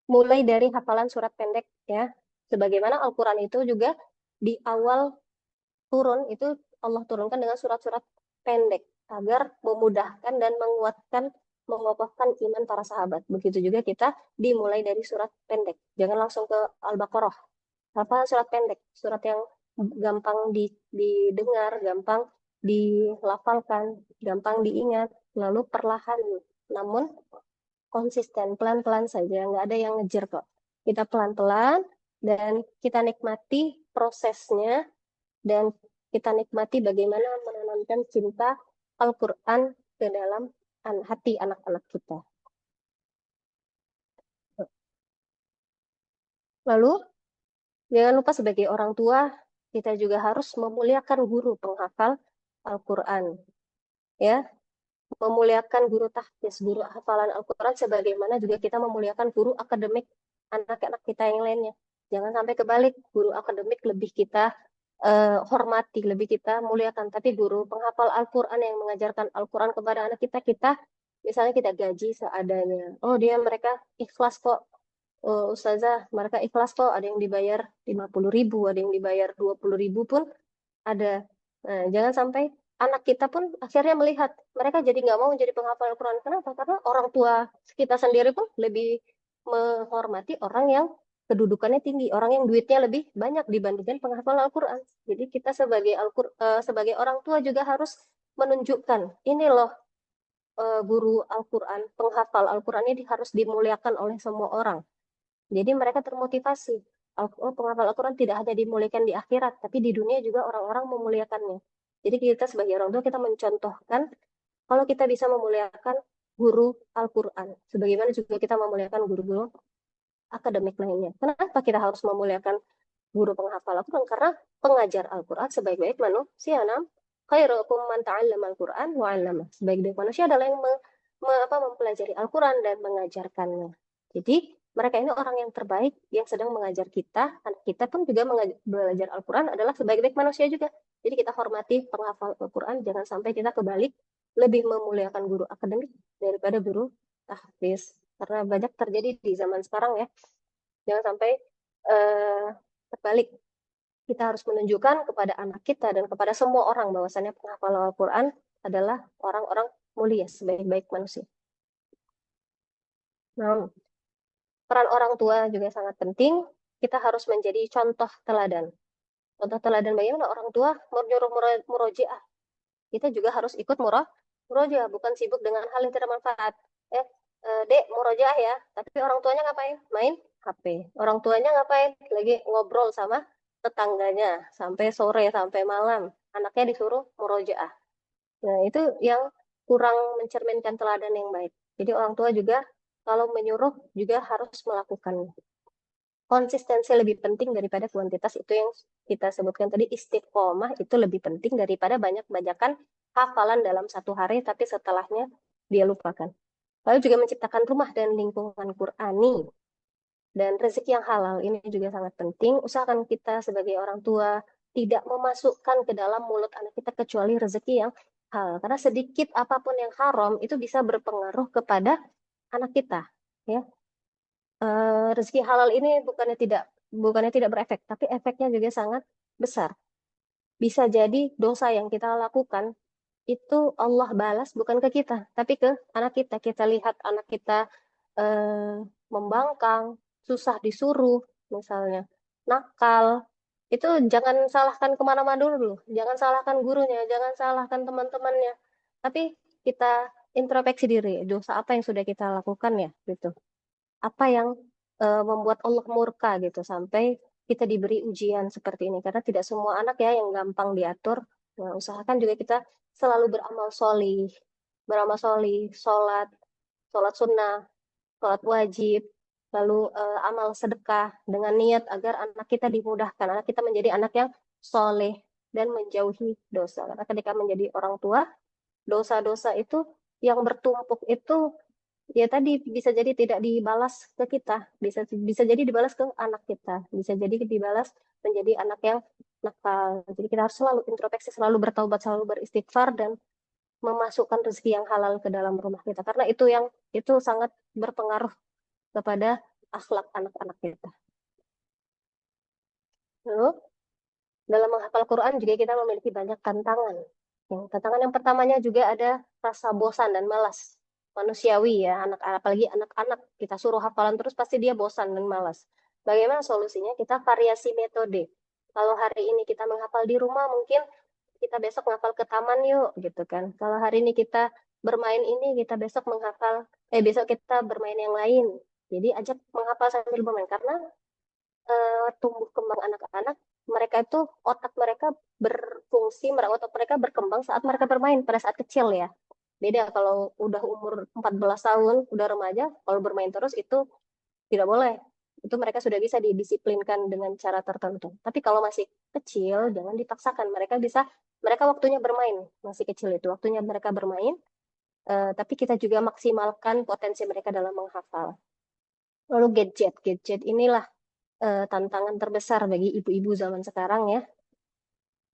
mulai dari hafalan surat pendek ya. Sebagaimana Al-Quran itu juga di awal turun itu Allah turunkan dengan surat-surat pendek agar memudahkan dan menguatkan, mengokohkan iman para sahabat. Begitu juga kita dimulai dari surat pendek. Jangan langsung ke Al-Baqarah. Apa surat pendek, surat yang gampang didengar, gampang dilafalkan, gampang diingat, lalu perlahan. Namun konsisten, pelan-pelan saja, nggak ada yang ngejar kok. Kita pelan-pelan dan kita nikmati prosesnya dan kita nikmati bagaimana menanamkan cinta Al-Quran ke dalam hati anak-anak kita. Lalu, jangan lupa sebagai orang tua, kita juga harus memuliakan guru penghafal Al-Quran. Ya, memuliakan guru tahfiz, guru hafalan Al-Quran, sebagaimana juga kita memuliakan guru akademik anak-anak kita yang lainnya. Jangan sampai kebalik, guru akademik lebih kita hormati, lebih kita muliakan. Tapi guru penghafal Al-Quran yang mengajarkan Al-Quran kepada anak kita misalnya kita gaji seadanya. Oh mereka ikhlas kok. Oh, Ustazah, mereka ikhlas kok. Ada yang dibayar 50.000, ada yang dibayar 20.000 pun ada. Nah, jangan sampai anak kita pun akhirnya melihat mereka jadi nggak mau jadi penghafal Al-Quran. Kenapa? Karena orang tua kita sendiri pun lebih menghormati orang yang kedudukannya tinggi, orang yang duitnya lebih banyak dibandingkan penghafal Al-Quran. Jadi kita sebagai orang tua juga harus menunjukkan ini loh guru Al-Quran, penghafal Al-Quran ini harus dimuliakan oleh semua orang. Jadi mereka termotivasi. Penghafal Al-Quran tidak hanya dimuliakan di akhirat, tapi di dunia juga orang-orang memuliakannya. Jadi kita sebagai orang tua kita mencontohkan kalau kita bisa memuliakan guru Al-Quran. Sebagaimana juga kita memuliakan guru-guru akademik lainnya. Kenapa kita harus memuliakan guru penghafal Al-Quran? Karena pengajar Al-Quran sebaik-baik manusia. Khairukum man ta'allama Al-Quran wa 'allama. Sebaik-baik manusia adalah yang mempelajari Al-Quran dan mengajarkannya. Jadi mereka ini orang yang terbaik yang sedang mengajar kita. Anak kita pun juga belajar Al-Quran adalah sebaik-baik manusia juga. Jadi kita hormati penghafal Al-Quran. Jangan sampai kita kebalik lebih memuliakan guru akademik daripada guru tahfiz. Karena banyak terjadi di zaman sekarang ya. Jangan sampai terbalik. Kita harus menunjukkan kepada anak kita dan kepada semua orang bahwasannya penghafal Al-Quran adalah orang-orang mulia sebaik-baik manusia. Nah, peran orang tua juga sangat penting. Kita harus menjadi contoh teladan. Contoh teladan bagaimana orang tua menyuruh murojaah. Kita juga harus ikut murojaah, bukan sibuk dengan hal yang tidak manfaat. Dek, murojaah ya. Tapi orang tuanya ngapain? Main HP. Orang tuanya ngapain? Lagi ngobrol sama tetangganya sampai sore, sampai malam. Anaknya disuruh murojaah. Nah, itu yang kurang mencerminkan teladan yang baik. Jadi orang tua juga kalau menyuruh juga harus melakukan. Konsistensi lebih penting daripada kuantitas, itu yang kita sebutkan tadi, istiqomah itu lebih penting daripada banyak-banyakan hafalan dalam satu hari tapi setelahnya dia lupakan. Lalu juga menciptakan rumah dan lingkungan Qur'ani. Dan rezeki yang halal ini juga sangat penting. Usahakan kita sebagai orang tua tidak memasukkan ke dalam mulut anak kita kecuali rezeki yang halal. Karena sedikit apapun yang haram itu bisa berpengaruh kepada anak kita. Ya, rezeki halal ini bukannya tidak berefek, tapi efeknya juga sangat besar. Bisa jadi dosa yang kita lakukan itu Allah balas bukan ke kita, tapi ke anak kita. Kita lihat anak kita eh, membangkang, susah disuruh, misalnya nakal, itu jangan salahkan kemana-mana dulu. Jangan salahkan gurunya, jangan salahkan teman-temannya. Tapi kita introspeksi diri, dosa apa yang sudah kita lakukan ya, gitu. Apa yang membuat Allah murka gitu sampai kita diberi ujian seperti ini. Karena tidak semua anak ya yang gampang diatur. Nah, usahakan juga kita selalu beramal solih, sholat, sholat sunnah, sholat wajib, lalu amal sedekah dengan niat agar anak kita dimudahkan, anak kita menjadi anak yang soleh dan menjauhi dosa. Karena ketika menjadi orang tua, dosa-dosa itu yang bertumpuk itu ya tadi bisa jadi tidak dibalas ke kita, bisa bisa jadi dibalas ke anak kita, bisa jadi dibalas menjadi anak yang nakal. Jadi kita harus selalu introspeksi, selalu bertaubat, selalu beristighfar dan memasukkan rezeki yang halal ke dalam rumah kita karena itu sangat berpengaruh kepada akhlak anak-anak kita. Lalu dalam menghafal Quran juga kita memiliki banyak tantangan. Tantangan yang pertamanya juga ada rasa bosan dan malas. Manusiawi ya, apalagi anak-anak kita suruh hafalan terus pasti dia bosan dan malas. Bagaimana solusinya? Kita variasi metode. Kalau hari ini kita menghafal di rumah, mungkin kita besok menghafal ke taman yuk, gitu kan. Kalau hari ini kita bermain ini, kita besok kita bermain yang lain. Jadi ajak menghafal sambil bermain karena tumbuh kembang anak-anak, mereka itu otak mereka berfungsi, otak mereka berkembang saat mereka bermain pada saat kecil ya. Beda kalau udah umur 14 tahun, udah remaja, kalau bermain terus itu tidak boleh. Itu mereka sudah bisa didisiplinkan dengan cara tertentu. Tapi kalau masih kecil, jangan dipaksakan. Mereka waktunya bermain, masih kecil itu. Waktunya mereka bermain, tapi kita juga maksimalkan potensi mereka dalam menghafal. Lalu gadget. Gadget inilah tantangan terbesar bagi ibu-ibu zaman sekarang ya.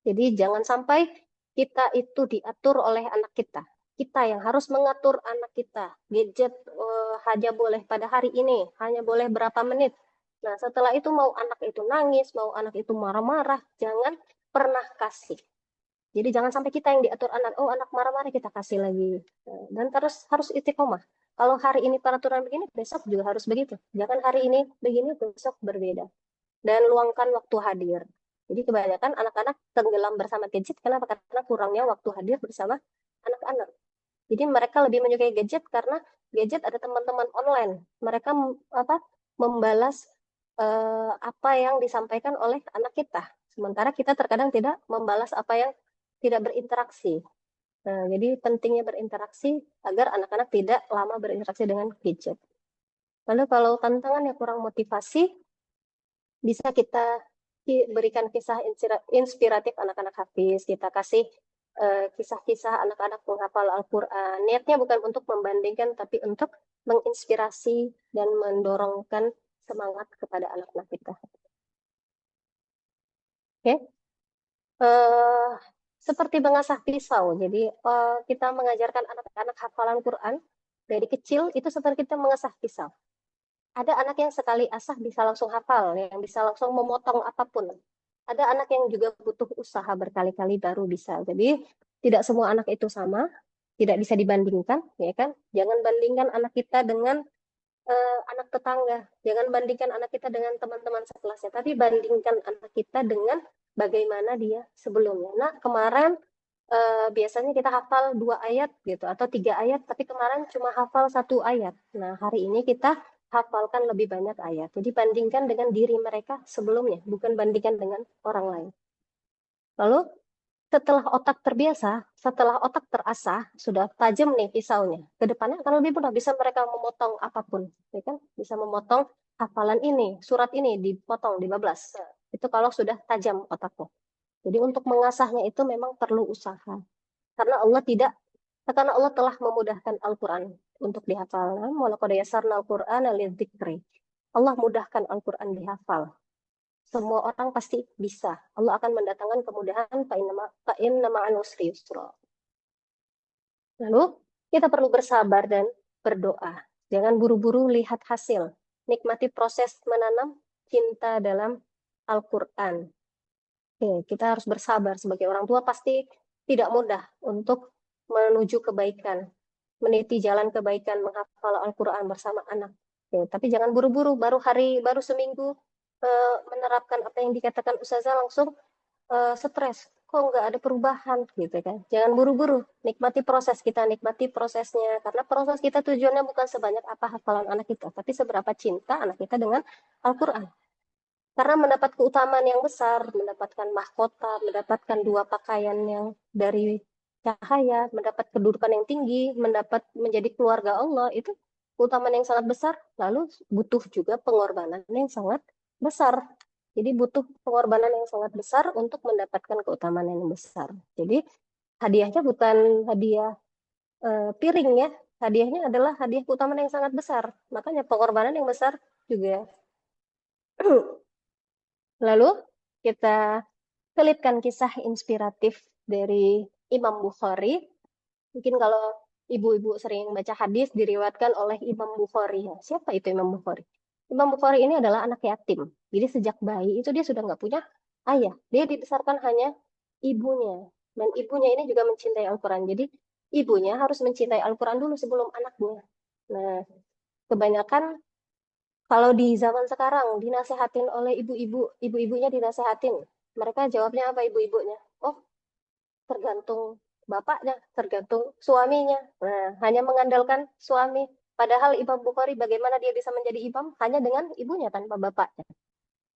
Jadi jangan sampai kita itu diatur oleh anak kita. Kita yang harus mengatur anak kita. Gadget hanya boleh pada hari ini, hanya boleh berapa menit. Nah, setelah itu mau anak itu nangis, mau anak itu marah-marah, jangan pernah kasih. Jadi jangan sampai kita yang diatur anak. Oh, anak marah-marah kita kasih lagi. Dan terus harus istiqomah. Kalau hari ini peraturan begini, besok juga harus begitu. Jangan hari ini begini, besok berbeda dan luangkan waktu hadir. Jadi kebanyakan anak-anak tenggelam bersama gadget. Kenapa? Karena kurangnya waktu hadir bersama anak-anak. Jadi mereka lebih menyukai gadget karena gadget ada teman-teman online. Mereka apa membalas apa yang disampaikan oleh anak kita. Sementara kita terkadang tidak membalas apa yang tidak berinteraksi. Nah, jadi pentingnya berinteraksi agar anak-anak tidak lama berinteraksi dengan gadget. Lalu kalau tantangan yang kurang motivasi, bisa kita berikan kisah inspiratif anak-anak hafiz, kita kasih kisah-kisah anak-anak menghafal Al-Quran. Niatnya bukan untuk membandingkan, tapi untuk menginspirasi dan mendorongkan semangat kepada anak-anak kita. Oke, eh, seperti mengasah pisau. Jadi kita mengajarkan anak-anak hafalan Quran dari kecil itu seperti kita mengasah pisau. Ada anak yang sekali asah bisa langsung hafal, yang bisa langsung memotong apapun. Ada anak yang juga butuh usaha berkali-kali baru bisa. Jadi tidak semua anak itu sama, tidak bisa dibandingkan, ya kan? Jangan bandingkan anak kita dengan anak tetangga, jangan bandingkan anak kita dengan teman-teman sekelasnya, tapi bandingkan anak kita dengan bagaimana dia sebelumnya. Nah, kemarin biasanya kita hafal 2 ayat gitu atau 3 ayat, tapi kemarin cuma hafal 1 ayat. Nah, hari ini kita hafalkan lebih banyak ayat. Jadi bandingkan dengan diri mereka sebelumnya, bukan bandingkan dengan orang lain. Lalu setelah otak terbiasa, setelah otak terasah, sudah tajam nih pisaunya. Ke depannya akan lebih mudah, bisa mereka memotong apapun, ya kan? Bisa memotong hafalan ini, surat ini dipotong, dibablas. Itu kalau sudah tajam otaknya. Jadi untuk mengasahnya itu memang perlu usaha. Karena Allah telah memudahkan Al-Quran. untuk dihafal. Nah, walaqad yassarnal Qur'ana lidzikri. Allah mudahkan Al-Quran dihafal. Semua orang pasti bisa. Allah akan mendatangkan kemudahan fa inna ma'al usri yusra. Lalu kita perlu bersabar dan berdoa. Jangan buru-buru lihat hasil. Nikmati proses menanam cinta dalam Al-Quran. Oke, kita harus bersabar sebagai orang tua pasti tidak mudah untuk menuju kebaikan, meniti jalan kebaikan, menghafal Al-Quran bersama anak. Oke, tapi jangan buru-buru, baru seminggu menerapkan apa yang dikatakan Ustazah langsung stres. Kok nggak ada perubahan gitu kan? Jangan buru-buru, nikmati proses kita, nikmati prosesnya. Karena proses kita tujuannya bukan sebanyak apa hafalan anak kita, tapi seberapa cinta anak kita dengan Al-Quran. Karena mendapat keutamaan yang besar, mendapatkan mahkota, mendapatkan dua pakaian yang dari cahaya, mendapat kedudukan yang tinggi, mendapat menjadi keluarga Allah, itu keutamaan yang sangat besar. Lalu butuh juga pengorbanan yang sangat besar. Jadi butuh pengorbanan yang sangat besar untuk mendapatkan keutamaan yang besar. Jadi hadiahnya bukan hadiah piring ya, hadiahnya adalah hadiah keutamaan yang sangat besar. Makanya pengorbanan yang besar juga. Lalu kita selipkan kisah inspiratif dari Imam Bukhari. Mungkin kalau ibu-ibu sering baca hadis diriwayatkan oleh Imam Bukhari. Siapa itu Imam Bukhari? Imam Bukhari ini adalah anak yatim. Jadi sejak bayi itu dia sudah nggak punya ayah. Dia dibesarkan hanya ibunya. Dan ibunya ini juga mencintai Al-Quran. Jadi ibunya harus mencintai Al-Quran dulu sebelum anaknya. Nah, kebanyakan kalau di zaman sekarang dinasehatin oleh ibu-ibunya dinasehatin. Mereka jawabnya apa ibu-ibunya? Oh, tergantung bapaknya, tergantung suaminya. Nah, hanya mengandalkan suami. Padahal Imam Bukhari bagaimana dia bisa menjadi imam? Hanya dengan ibunya tanpa bapaknya.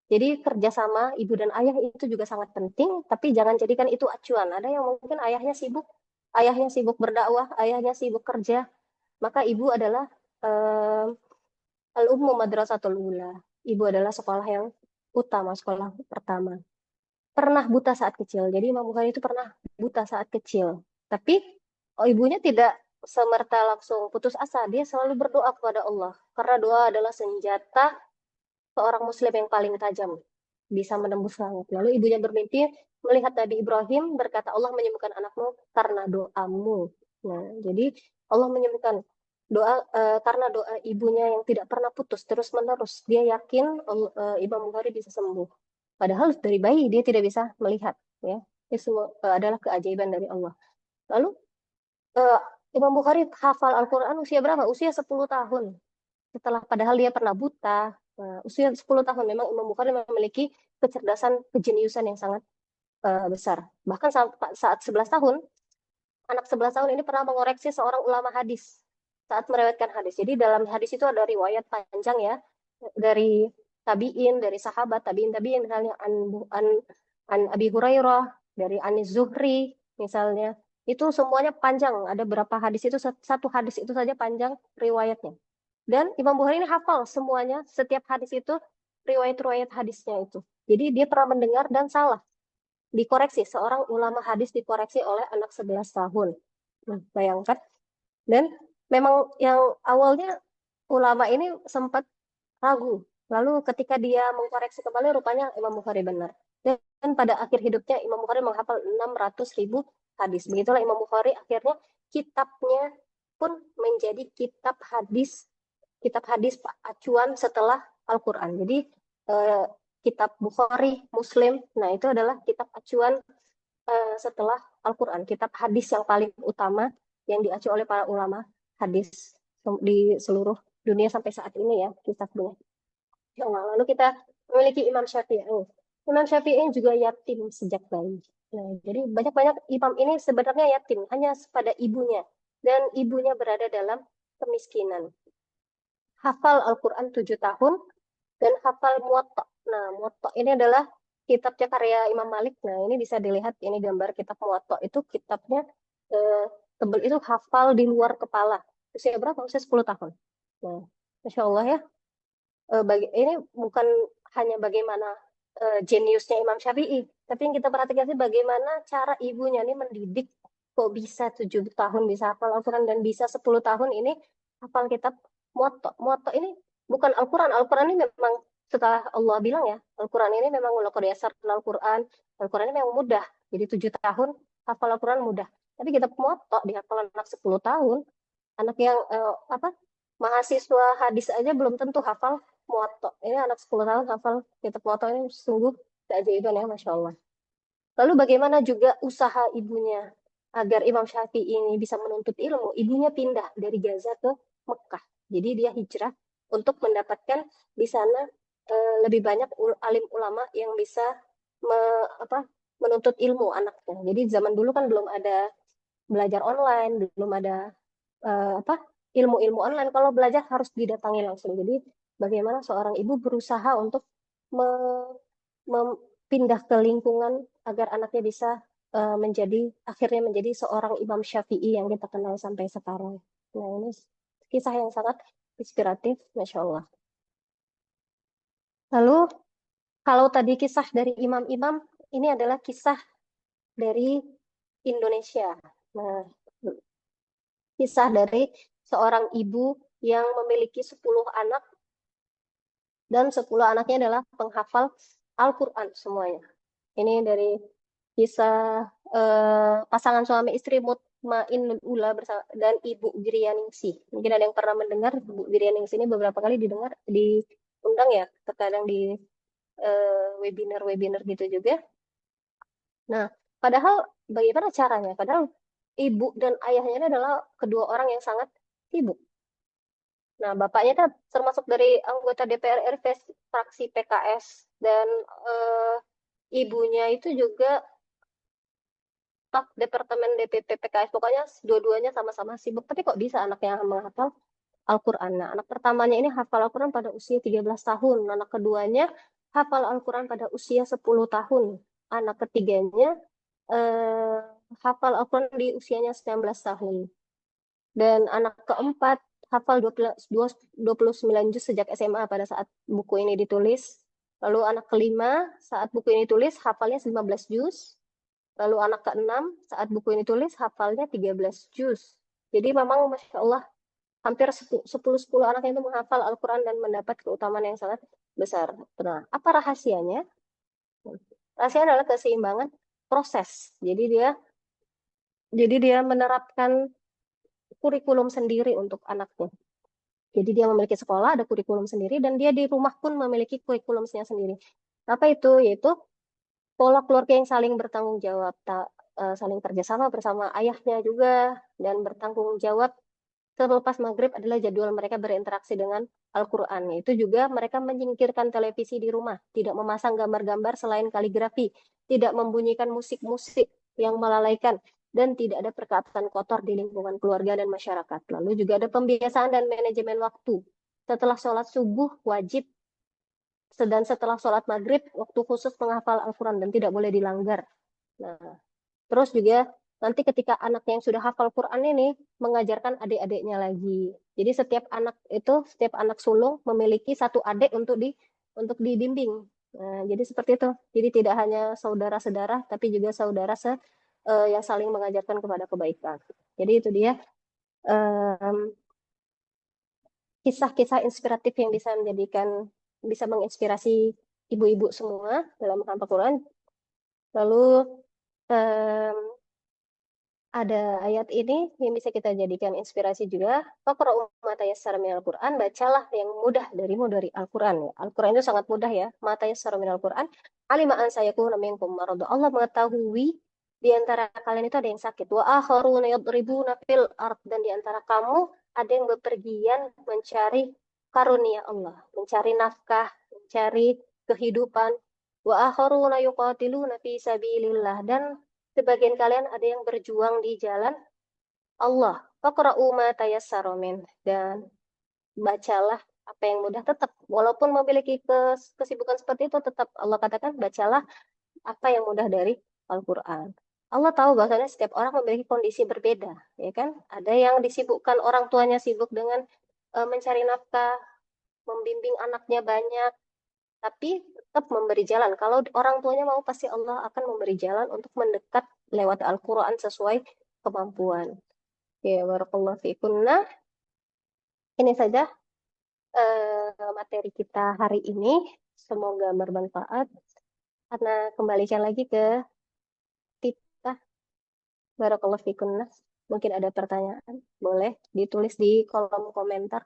Jadi kerjasama ibu dan ayah itu juga sangat penting, tapi jangan jadikan itu acuan. Ada yang mungkin ayahnya sibuk berdakwah, ayahnya sibuk kerja, maka ibu adalah eh, al-ummu madrasatul ula. Ibu adalah sekolah yang utama, sekolah pertama. Pernah buta saat kecil. Jadi Imam Bukhari itu pernah buta saat kecil. Tapi ibunya tidak semerta langsung putus asa. Dia selalu berdoa kepada Allah. Karena doa adalah senjata seorang muslim yang paling tajam. Bisa menembus langit. Lalu ibunya bermimpi melihat Nabi Ibrahim berkata, Allah menyembuhkan anakmu karena doamu. Nah, jadi Allah menyembuhkan karena doa ibunya yang tidak pernah putus terus menerus. Dia yakin Imam Bukhari bisa sembuh. Padahal dari bayi dia tidak bisa melihat, ya. Itu semua adalah keajaiban dari Allah. Lalu eh, Imam Bukhari hafal Al-Quran usia berapa? Usia 10 tahun. Setelah padahal dia pernah buta. Usia 10 tahun memang Imam Bukhari memiliki kecerdasan, kejeniusan yang sangat besar. Bahkan saat 11 tahun, anak 11 tahun ini pernah mengoreksi seorang ulama hadis saat meriwayatkan hadis. Jadi dalam hadis itu ada riwayat panjang ya dari tabiin, dari sahabat, tabiin misalnya an Abi Hurairah, dari Anis Zuhri misalnya. Itu semuanya panjang, ada berapa hadis itu satu hadis itu saja panjang riwayatnya. Dan Imam Bukhari ini hafal semuanya, setiap hadis itu riwayat-riwayat hadisnya itu. Jadi dia pernah mendengar dan salah. Dikoreksi, seorang ulama hadis dikoreksi oleh anak 11 tahun. Nah, bayangkan. Dan memang yang awalnya ulama ini sempat ragu. Lalu ketika dia mengkoreksi kembali, rupanya Imam Bukhari benar. Dan pada akhir hidupnya Imam Bukhari menghafal 600.000 hadis. Begitulah Imam Bukhari akhirnya kitabnya pun menjadi kitab hadis acuan setelah Al-Quran. Jadi eh, kitab Bukhari, Muslim, nah itu adalah kitab acuan setelah Al-Quran. Kitab hadis yang paling utama yang diacu oleh para ulama hadis di seluruh dunia sampai saat ini ya kitabnya. Lalu kita memiliki Imam Syafi'i. Imam Syafi'i juga yatim sejak bayi. Nah, jadi banyak-banyak imam ini sebenarnya yatim, hanya pada ibunya. Dan ibunya berada dalam kemiskinan. Hafal Al-Quran 7 tahun, dan hafal Muwatta. Nah, Muwatta ini adalah kitabnya karya Imam Malik. Nah, ini bisa dilihat, ini gambar kitab Muwatta. Itu kitabnya tebel itu hafal di luar kepala. Usia berapa? Usia 10 tahun. Nah, Masya Allah ya. Ini bukan hanya bagaimana jeniusnya Imam Syafi'i, tapi yang kita perhatikan sih bagaimana cara ibunya ini mendidik kok bisa 7 tahun bisa hafal Al-Quran dan bisa 10 tahun ini hafal kitab muwatta. Muwatta ini bukan Al-Quran. Al-Quran ini memang setelah Allah bilang ya, Al-Quran ini memang laqad yassarna Al-Quran. Al-Quran ini memang mudah. Jadi 7 tahun hafal Al-Quran mudah. Tapi kitab muwatta dihafal anak 10 tahun, anak yang apa mahasiswa hadis aja belum tentu hafal muwatta. Ini anak 10 tahun hafal kitab muwatta, ini sungguh keajaiban ya, Masya Allah. Lalu bagaimana juga usaha ibunya agar Imam Syafi'i ini bisa menuntut ilmu? Ibunya pindah dari Gaza ke Mekah. Jadi dia hijrah untuk mendapatkan di sana lebih banyak alim ulama yang bisa apa, menuntut ilmu anaknya. Jadi zaman dulu kan belum ada belajar online, belum ada apa, ilmu-ilmu online. Kalau belajar harus didatangi langsung. Jadi bagaimana seorang ibu berusaha untuk pindah ke lingkungan agar anaknya bisa akhirnya menjadi seorang Imam Syafi'i yang kita kenal sampai sekarang. Nah, ini kisah yang sangat inspiratif, Masya Allah. Lalu, kalau tadi kisah dari imam-imam, ini adalah kisah dari Indonesia. Nah, kisah dari seorang ibu yang memiliki 10 anak, dan 10 anaknya adalah penghafal Al-Quran semuanya. Ini dari kisah pasangan suami istri Mutmain Ula bersama dan Ibu Girianingsih. Mungkin ada yang pernah mendengar Ibu Girianingsih ini, beberapa kali diundang ya, terkadang di webinar-webinar gitu juga. Nah, padahal bagaimana caranya? Padahal ibu dan ayahnya ini adalah kedua orang yang sangat sibuk. Nah, bapaknya kan termasuk dari anggota DPR RI fraksi PKS, dan eh, ibunya itu juga staf Departemen DPP PKS. Pokoknya dua-duanya sama-sama sibuk. Tapi kok bisa anak yang menghafal Al-Quran? Nah, anak pertamanya ini hafal Al-Quran pada usia 13 tahun. Anak keduanya hafal Al-Quran pada usia 10 tahun. Anak ketiganya eh, hafal Al-Quran di usianya 19 tahun. Dan anak keempat hafal 29 juz sejak SMA pada saat buku ini ditulis. Lalu anak kelima saat buku ini tulis hafalnya 15 juz. Lalu anak keenam saat buku ini tulis hafalnya 13 juz. Jadi memang Masya Allah hampir 10 anak itu menghafal Al-Quran dan mendapat keutamaan yang sangat besar. Nah, apa rahasianya? Rahasianya adalah keseimbangan proses. Jadi dia menerapkan kurikulum sendiri untuk anaknya. Jadi dia memiliki sekolah, ada kurikulum sendiri, dan dia di rumah pun memiliki kurikulumnya sendiri. Apa itu? Yaitu pola keluarga yang saling bertanggung jawab, saling kerjasama bersama ayahnya juga, dan bertanggung jawab. Selepas maghrib adalah jadwal mereka berinteraksi dengan Al-Quran. Itu juga mereka menyingkirkan televisi di rumah, tidak memasang gambar-gambar selain kaligrafi, tidak membunyikan musik-musik yang melalaikan, dan tidak ada perkataan kotor di lingkungan keluarga dan masyarakat. Lalu juga ada pembiasaan dan manajemen waktu. Setelah sholat subuh wajib, dan setelah sholat maghrib waktu khusus menghafal Al-Quran dan tidak boleh dilanggar. Nah, terus juga nanti ketika anak yang sudah hafal Quran ini mengajarkan adik-adiknya lagi. Jadi setiap anak sulung memiliki satu adik untuk dibimbing. Nah, jadi seperti itu. Jadi tidak hanya saudara-saudara tapi juga saudara yang saling mengajarkan kepada kebaikan. Jadi itu dia em, kisah-kisah inspiratif yang bisa menginspirasi ibu-ibu semua dalam menghafal Quran. Lalu em, ada ayat ini yang bisa kita jadikan inspirasi juga. Faqra'u ma tayassara minal Qur'an, bacalah yang mudah dari Al-Qur'an. Al-Qur'an itu sangat mudah ya. Ma tayassara minal Qur'an, alima an sayakuna minkum marad. Allah mengetahui di antara kalian itu ada yang sakit. Wa akharuna yadribuna fil ard, dan di antara kamu ada yang bepergian mencari karunia Allah, mencari nafkah, mencari kehidupan. Wa akharuna yuqatiluna fi sabilillah, dan sebagian kalian ada yang berjuang di jalan Allah. Faqra'u ma tayassara min, dan bacalah apa yang mudah. Tetap walaupun memiliki kesibukan seperti itu, tetap Allah katakan bacalah apa yang mudah dari Al-Qur'an. Allah tahu bahwasanya setiap orang memiliki kondisi berbeda, ya kan? Ada yang disibukkan orang tuanya sibuk dengan mencari nafkah, membimbing anaknya banyak, tapi tetap memberi jalan. Kalau orang tuanya mau, pasti Allah akan memberi jalan untuk mendekat lewat Al-Quran sesuai kemampuan. Ya, barakallahu fiikum. Nah, ini saja materi kita hari ini. Semoga bermanfaat. Karena kembalikan lagi ke kita. Barakallahu fikum. Mungkin ada pertanyaan. Boleh ditulis di kolom komentar.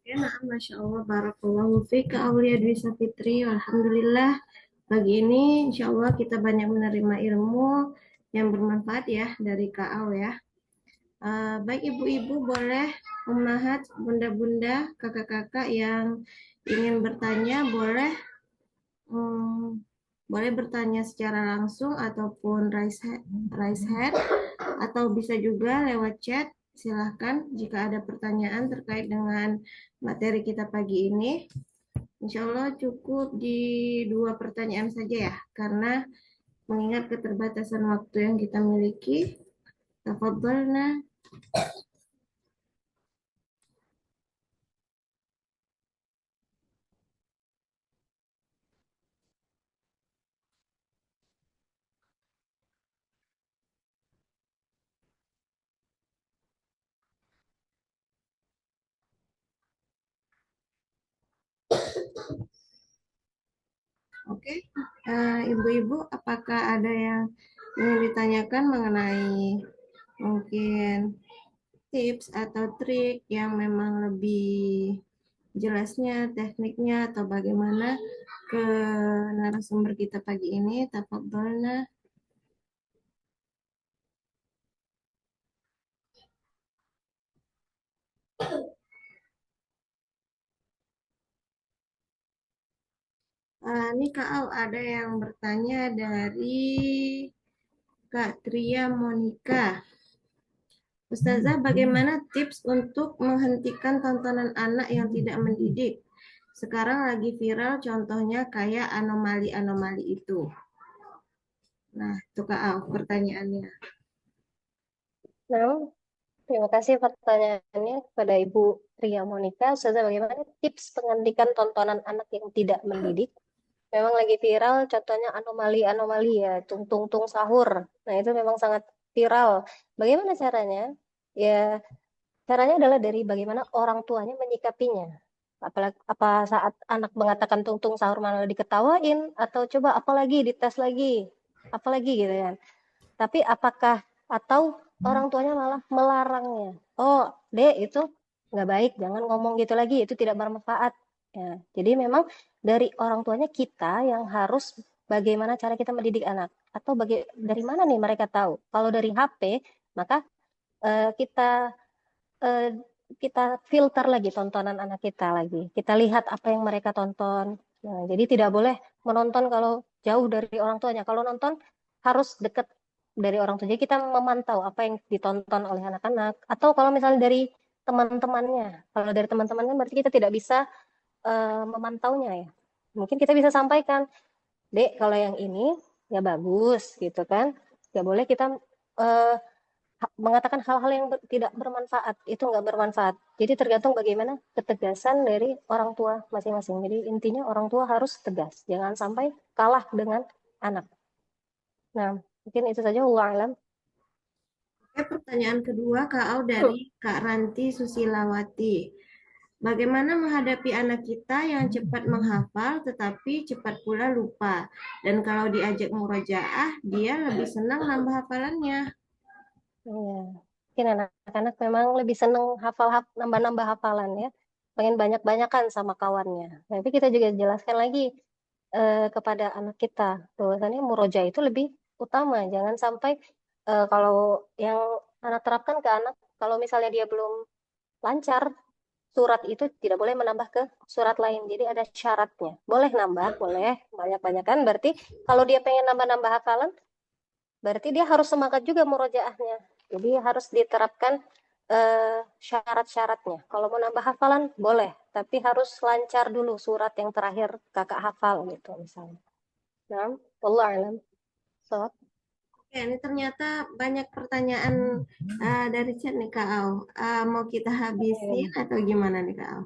Ya, nah, Masya Allah, Barakallahu fiik, Kak Aulia Dwi Sapitri. Alhamdulillah, pagi ini insya Allah kita banyak menerima ilmu yang bermanfaat ya dari Kak Au ya. Baik ibu-ibu boleh, ummahat, bunda-bunda, kakak-kakak yang ingin bertanya boleh hmm, boleh bertanya secara langsung ataupun raise hand atau bisa juga lewat chat. Silahkan jika ada pertanyaan terkait dengan materi kita pagi ini. Insya Allah cukup di 2 pertanyaan saja ya, karena mengingat keterbatasan waktu yang kita miliki. Tafadhalna. Oke, ibu-ibu, apakah ada yang ingin ditanyakan mengenai mungkin tips atau trik yang memang lebih jelasnya, tekniknya, atau bagaimana ke narasumber kita pagi ini? Tafadhalna. Ini Kak Au, ada yang bertanya dari Kak Tria Monika. Ustazah, bagaimana tips untuk menghentikan tontonan anak yang tidak mendidik? Sekarang lagi viral contohnya kayak anomali-anomali itu. Nah, itu Kak Au pertanyaannya. Nah, terima kasih pertanyaannya kepada Ibu Ria Monika. Ustazah, bagaimana tips menghentikan tontonan anak yang tidak mendidik? Memang lagi viral, contohnya anomali-anomali ya, tung-tung-tung sahur. Nah, itu memang sangat viral. Bagaimana caranya? Ya, caranya adalah dari bagaimana orang tuanya menyikapinya. Apalagi apa saat anak mengatakan tung-tung sahur malah diketawain, atau coba apalagi dites lagi, apalagi gitu kan. Tapi apakah atau orang tuanya malah melarangnya? Oh, Dek, itu nggak baik, jangan ngomong gitu lagi, itu tidak bermanfaat. Ya, jadi memang dari orang tuanya kita yang harus bagaimana cara kita mendidik anak. Atau dari mana nih mereka tahu? Kalau dari HP, maka kita eh, kita filter lagi tontonan anak kita lagi. Kita lihat apa yang mereka tonton. Nah, jadi tidak boleh menonton kalau jauh dari orang tuanya. Kalau nonton harus dekat dari orang tua. Jadi kita memantau apa yang ditonton oleh anak-anak. Atau kalau misalnya dari teman-temannya. Kalau dari teman-temannya berarti kita tidak bisa memantaunya ya. Mungkin kita bisa sampaikan, Dek, kalau yang ini ya bagus gitu kan. Gak boleh kita eh, mengatakan hal-hal yang tidak bermanfaat, itu nggak bermanfaat. Jadi tergantung bagaimana ketegasan dari orang tua masing-masing. Jadi intinya orang tua harus tegas, jangan sampai kalah dengan anak. Nah, mungkin itu saja. Wallahu alam. Oke, pertanyaan kedua Kak Au dari Kak Ranti Susilawati. Bagaimana menghadapi anak kita yang cepat menghafal tetapi cepat pula lupa? Dan kalau diajak murojaah, dia lebih senang nambah hafalannya. Ya, mungkin anak-anak memang lebih seneng nambah-nambah hafalan ya, pengen banyak-banyakan sama kawannya. Tapi kita juga jelaskan lagi kepada anak kita bahwasannya muroja itu lebih utama. Jangan sampai kalau yang anak terapkan ke anak, kalau misalnya dia belum lancar surat itu tidak boleh menambah ke surat lain. Jadi ada syaratnya. Boleh nambah, boleh banyak-banyakan. Berarti kalau dia pengen nambah-nambah hafalan, berarti dia harus semangat juga murojaahnya. Jadi harus diterapkan syarat-syaratnya. Kalau mau nambah hafalan, boleh. Tapi harus lancar dulu surat yang terakhir kakak hafal gitu misalnya. Nah, wallahu alam. So, Oke, ini ternyata banyak pertanyaan dari chat nih Kak Au. Mau kita habisin atau gimana nih Kak Au?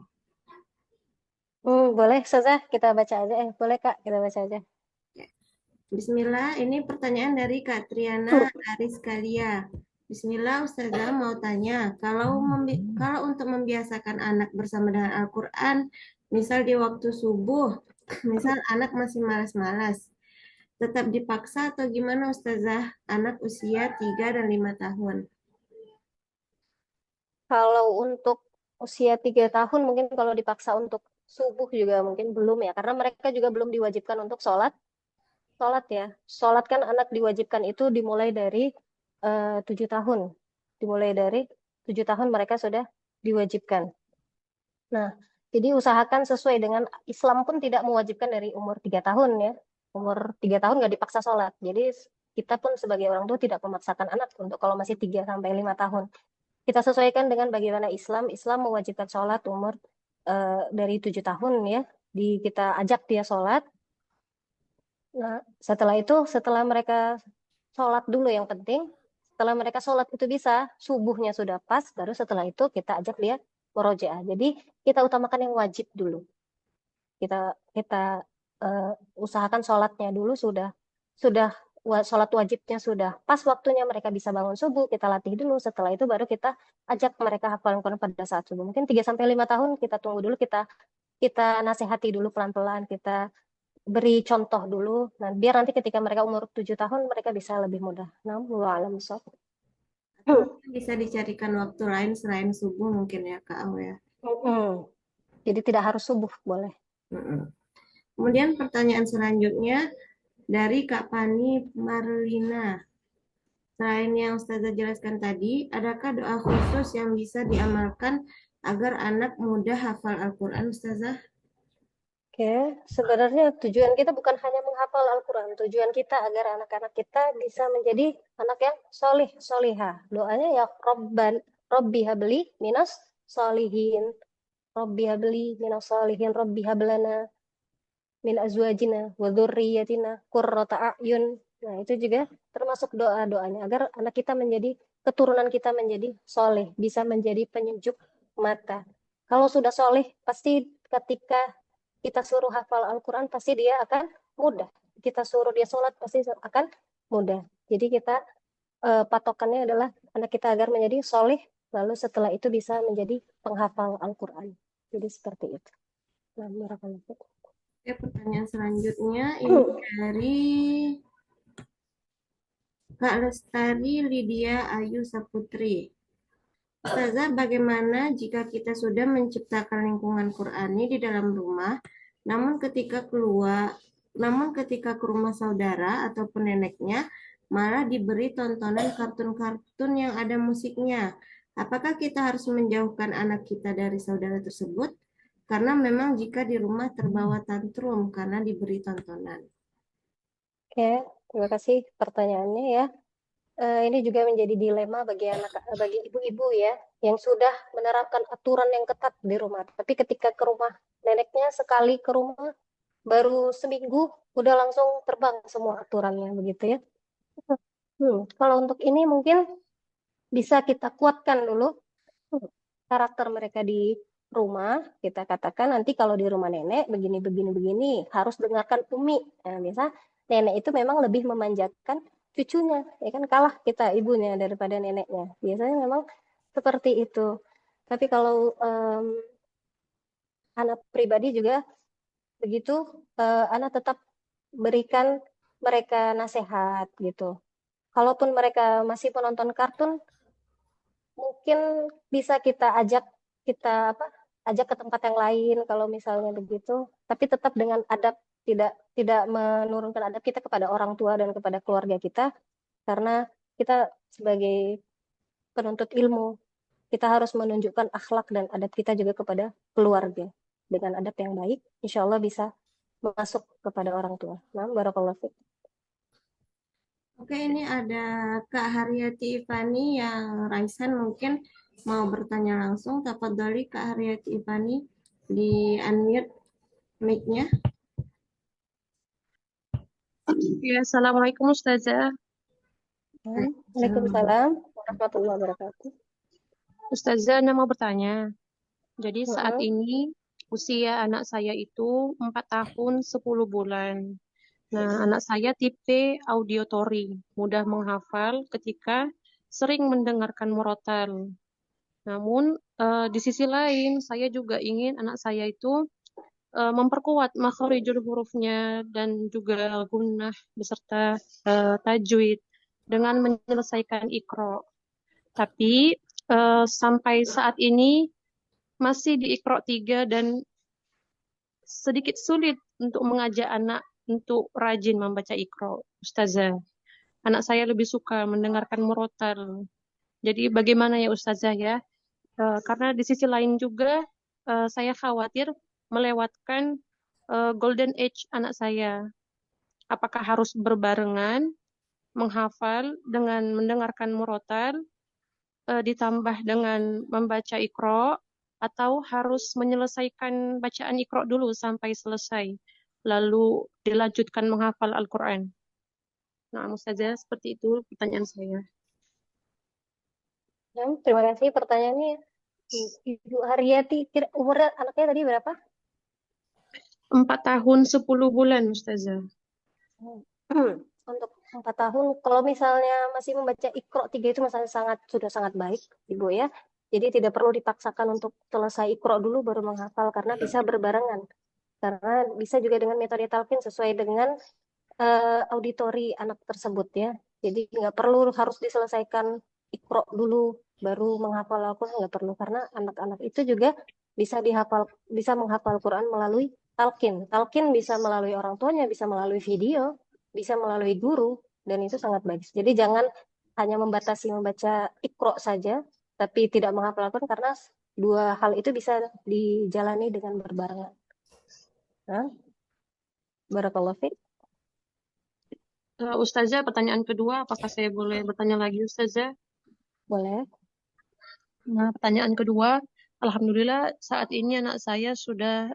boleh saja kita baca aja. Boleh Kak, kita baca aja. Bismillah, ini pertanyaan dari Kak Triana Ariskalia. Bismillah, Ustazah mau tanya, kalau untuk membiasakan anak bersama dengan Al-Quran, misal di waktu subuh, misal anak masih malas-malas, tetap dipaksa atau gimana Ustazah? Anak usia 3 dan 5 tahun. Kalau untuk usia 3 tahun mungkin kalau dipaksa untuk subuh juga mungkin belum ya, karena mereka juga belum diwajibkan untuk sholat. Sholat ya, sholat kan anak diwajibkan itu dimulai dari 7 tahun. Dimulai dari 7 tahun mereka sudah diwajibkan. Nah, jadi usahakan sesuai dengan Islam pun tidak mewajibkan dari umur 3 tahun ya. Umur 3 tahun nggak dipaksa sholat. Jadi kita pun sebagai orang tua tidak memaksakan anak untuk kalau masih 3 sampai 5 tahun. Kita sesuaikan dengan bagaimana Islam. Islam mewajibkan sholat umur dari 7 tahun ya. Kita ajak dia sholat. Nah, setelah itu, setelah mereka sholat dulu yang penting. Setelah mereka sholat itu bisa, subuhnya sudah pas, baru setelah itu kita ajak dia murojaah. Jadi kita utamakan yang wajib dulu. Kita kita eh, usahakan sholatnya dulu sudah sholat wajibnya sudah pas waktunya mereka bisa bangun subuh, kita latih dulu. Setelah itu baru kita ajak mereka hafal Quran pada saat subuh. Mungkin 3 sampai 5 tahun kita tunggu dulu, kita kita nasihati dulu pelan-pelan, kita beri contoh dulu. Nah, biar nanti ketika mereka umur 7 tahun mereka bisa lebih mudah. Nah, wallahu a'lam bishawab. Atau mungkin bisa dicarikan waktu lain selain subuh mungkin ya Kak Aw ya. Mm-mm. Jadi tidak harus subuh, boleh. Mm-mm. Kemudian pertanyaan selanjutnya dari Kak Pani Marlina. Selain yang Ustazah jelaskan tadi, adakah doa khusus yang bisa diamalkan agar anak mudah hafal Al-Quran, Ustazah? Oke, sebenarnya tujuan kita bukan hanya menghafal Al-Quran. Tujuan kita agar anak-anak kita bisa menjadi anak yang solih, solihah. Doanya ya Robbi habli minas solihin. Robbi habli minas solihin. Robbi hablana min azwajina wa dzurriyyatina qurrata a'yun. Nah, itu juga termasuk doa-doanya agar anak kita menjadi keturunan kita menjadi soleh, bisa menjadi penyejuk mata. Kalau sudah soleh, pasti ketika kita suruh hafal Al-Quran, pasti dia akan mudah. Kita suruh dia sholat, pasti akan mudah. Jadi kita patokannya adalah anak kita agar menjadi soleh, lalu setelah itu bisa menjadi penghafal Al-Quran. Jadi seperti itu. Nah, barakallahu fiik. Oke, pertanyaan selanjutnya ini dari Kak Lestari Lydia Ayu Saputri. Ustazah, bagaimana jika kita sudah menciptakan lingkungan Qurani di dalam rumah, namun ketika ke rumah saudara ataupun neneknya, malah diberi tontonan kartun-kartun yang ada musiknya. Apakah kita harus menjauhkan anak kita dari saudara tersebut? Karena memang jika di rumah terbawa tantrum karena diberi tontonan. Oke, terima kasih pertanyaannya ya. Ini juga menjadi dilema bagi ibu-ibu ya, yang sudah menerapkan aturan yang ketat di rumah. Tapi ketika ke rumah neneknya, sekali ke rumah baru seminggu udah langsung terbang semua aturannya begitu ya. Kalau untuk ini mungkin bisa kita kuatkan dulu karakter mereka di rumah. Kita katakan nanti kalau di rumah nenek begini begini begini harus dengarkan Umi. Nah, biasa nenek itu memang lebih memanjakan cucunya, ya kan, kalah kita ibunya daripada neneknya. Biasanya memang seperti itu. Tapi kalau anak pribadi juga begitu, anak tetap berikan mereka nasihat gitu. Kalaupun mereka masih penonton kartun, mungkin bisa kita apa ajak ke tempat yang lain kalau misalnya begitu, tapi tetap dengan adab, tidak tidak menurunkan adab kita kepada orang tua dan kepada keluarga kita, karena kita sebagai penuntut ilmu, kita harus menunjukkan akhlak dan adab kita juga kepada keluarga. Dengan adab yang baik, insya Allah bisa masuk kepada orang tua. Nah, barakallahu fiik. Oke, ini ada Kak Haryati Ivani yang Raisan mungkin mau bertanya langsung. Tafadhali Kak Haryati Ivani di unmute mic-nya. Ya, Assalamualaikum Ustazah. Waalaikumsalam warahmatullahi wabarakatuh. Ustazah, Ana mau bertanya. Jadi saat Mm-mm. ini usia anak saya itu 4 tahun 10 bulan. Nah, anak saya tipe auditory, mudah menghafal ketika sering mendengarkan murotal. Namun di sisi lain saya juga ingin anak saya itu memperkuat makharijul hurufnya dan juga gunnah beserta tajwid dengan menyelesaikan Iqra. Tapi sampai saat ini masih di Iqra 3 dan sedikit sulit untuk mengajak anak untuk rajin membaca Iqra, Ustazah. Anak saya lebih suka mendengarkan murotal. Jadi bagaimana ya Ustazah ya? Karena di sisi lain juga saya khawatir melewatkan golden age anak saya. Apakah harus berbarengan menghafal dengan mendengarkan murotal ditambah dengan membaca Iqra atau harus menyelesaikan bacaan Iqra dulu sampai selesai lalu dilanjutkan menghafal Al-Quran. Nah, Ustazah, seperti itu pertanyaan saya. Ya, terima kasih pertanyaannya. Ibu Haryati, umurnya anaknya tadi berapa? 4 tahun 10 bulan, Ustazah. Untuk 4 tahun, kalau misalnya masih membaca Iqra 3 itu masih sudah sangat baik, Ibu ya. Jadi tidak perlu dipaksakan untuk selesai Iqra dulu baru menghafal karena bisa berbarengan. Karena bisa juga dengan metode talqin sesuai dengan auditori anak tersebut ya. Jadi nggak perlu harus diselesaikan Iqra dulu baru menghafal Al-Quran, nggak perlu karena anak-anak itu juga bisa menghafal Quran melalui talqin. Talqin bisa melalui orang tuanya, bisa melalui video, bisa melalui guru dan itu sangat bagus. Jadi jangan hanya membatasi membaca Iqra saja tapi tidak menghafal Al-Quran karena dua hal itu bisa dijalani dengan berbarengan. Nah, barakallahu fiik. Ustazah, pertanyaan kedua, apakah saya boleh bertanya lagi, Ustazah? Boleh. Nah, pertanyaan kedua, Alhamdulillah saat ini anak saya sudah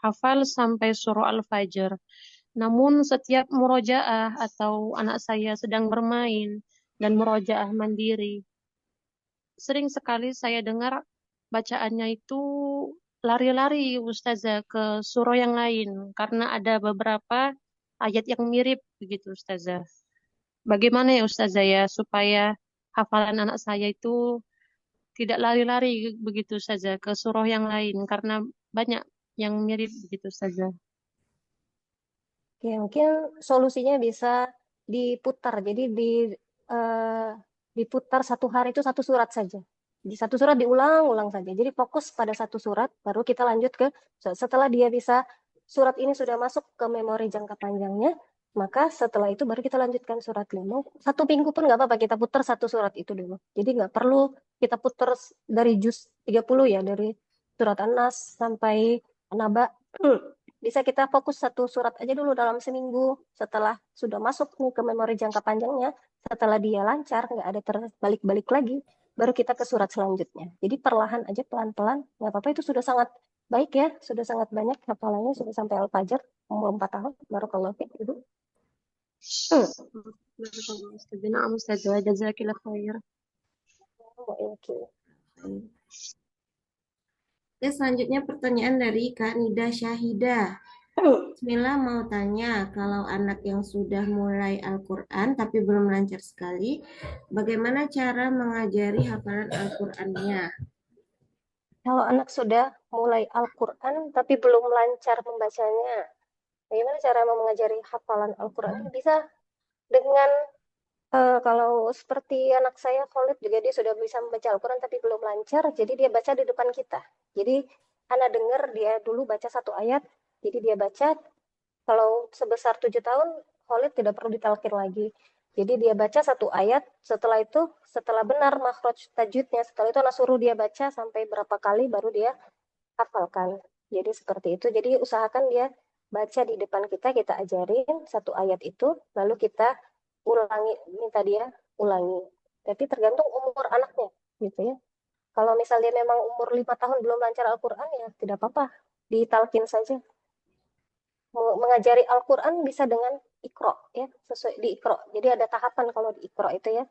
hafal sampai surah Al-Fajr. Namun setiap murojaah atau anak saya sedang bermain dan murojaah mandiri, sering sekali saya dengar bacaannya itu lari-lari Ustazah ke surah yang lain karena ada beberapa ayat yang mirip begitu Ustazah. Bagaimana ya Ustazah ya supaya hafalan anak saya itu tidak lari-lari begitu saja ke surah yang lain karena banyak yang mirip begitu saja. Ya, mungkin solusinya bisa diputar. Jadi eh, diputar satu hari itu satu surat saja. Di satu surat diulang-ulang saja. Jadi fokus pada satu surat, baru kita lanjut ke setelah dia bisa surat ini sudah masuk ke memori jangka panjangnya, maka setelah itu baru kita lanjutkan surat 5. 1 minggu pun nggak apa-apa kita putar satu surat itu dulu. Jadi nggak perlu kita putar dari juz 30 ya, dari surat An-Nas sampai An-Naba. Bisa kita fokus satu surat aja dulu dalam seminggu. Setelah sudah masuk nih ke memori jangka panjangnya, setelah dia lancar, nggak ada terbalik-balik lagi, baru kita ke surat selanjutnya. Jadi perlahan aja, pelan-pelan, nggak apa-apa, itu sudah sangat baik ya, sudah sangat banyak hafalannya, sudah sampai Al-Fajr, umur 4 tahun, barakallahu fiik, Ibu. Na'am Ustazah, jazakillah khair. Oke. Oke, selanjutnya pertanyaan dari Kak Nida Syahida. Bismillah mau tanya, kalau anak yang sudah mulai Al-Quran tapi belum lancar sekali, bagaimana cara mengajari hafalan Al-Qurannya? Kalau anak sudah mulai Al-Quran tapi belum lancar membacanya, bagaimana cara mengajari hafalan Al-Quran? Bisa dengan kalau seperti anak saya Khalid juga dia sudah bisa membaca Al-Quran tapi belum lancar, jadi dia baca di depan kita. Jadi anak dengar dia dulu baca satu ayat, jadi dia baca. Kalau sebesar 7 tahun, Khalid tidak perlu ditalkin lagi. Jadi dia baca satu ayat, setelah itu setelah benar makhraj tajwidnya, setelah itu anak suruh dia baca sampai berapa kali baru dia hafalkan. Jadi seperti itu. Jadi usahakan dia baca di depan kita, kita ajarin satu ayat itu, lalu kita ulangi, minta dia ulangi. Tapi tergantung umur anaknya, gitu ya. Kalau misalnya memang umur 5 tahun belum lancar Al-Quran, ya tidak apa-apa, ditalkin saja. Mengajari Al-Quran bisa dengan Iqra, ya, sesuai di Iqra. Jadi ada tahapan kalau di Iqra itu ya.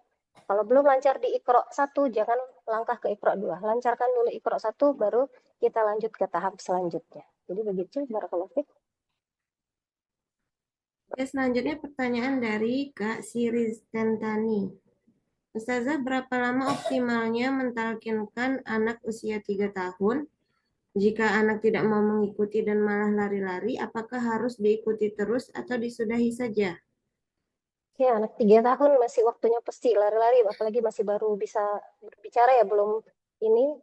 Kalau belum lancar di Iqra 1, jangan langkah ke Iqra 2. Lancarkan dulu Iqra 1, baru kita lanjut ke tahap selanjutnya. Jadi begitu, barakallahu fiik. Oke, selanjutnya pertanyaan dari Kak Siris Tantani. Ustazah, berapa lama optimalnya mentalkinkan anak usia 3 tahun? Jika anak tidak mau mengikuti dan malah lari-lari, apakah harus diikuti terus atau disudahi saja? Ya, anak 3 tahun masih waktunya pasti lari-lari, apalagi masih baru bisa berbicara ya, belum ini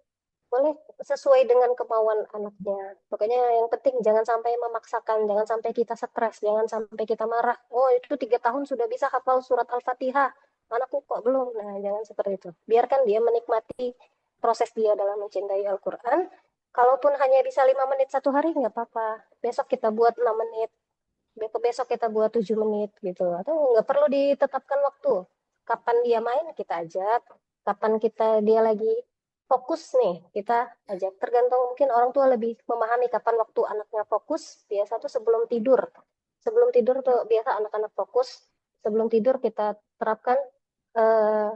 boleh sesuai dengan kemauan anaknya. Pokoknya yang penting jangan sampai memaksakan, jangan sampai kita stres, jangan sampai kita marah. Oh, itu 3 tahun sudah bisa hafal surat Al-Fatihah, anakku kok belum? Nah, jangan seperti itu. Biarkan dia menikmati proses dia dalam mencintai Al-Quran. Kalaupun hanya bisa 5 menit satu hari, nggak apa-apa. Besok kita buat 6 menit, besok kita buat 7 menit gitu. Atau nggak perlu ditetapkan waktu. Kapan dia main kita ajak, kapan dia lagi fokus nih kita ajak. Tergantung, mungkin orang tua lebih memahami kapan waktu anaknya fokus. Biasa tuh sebelum tidur. Sebelum tidur tuh biasa anak-anak fokus. Sebelum tidur kita terapkan eh,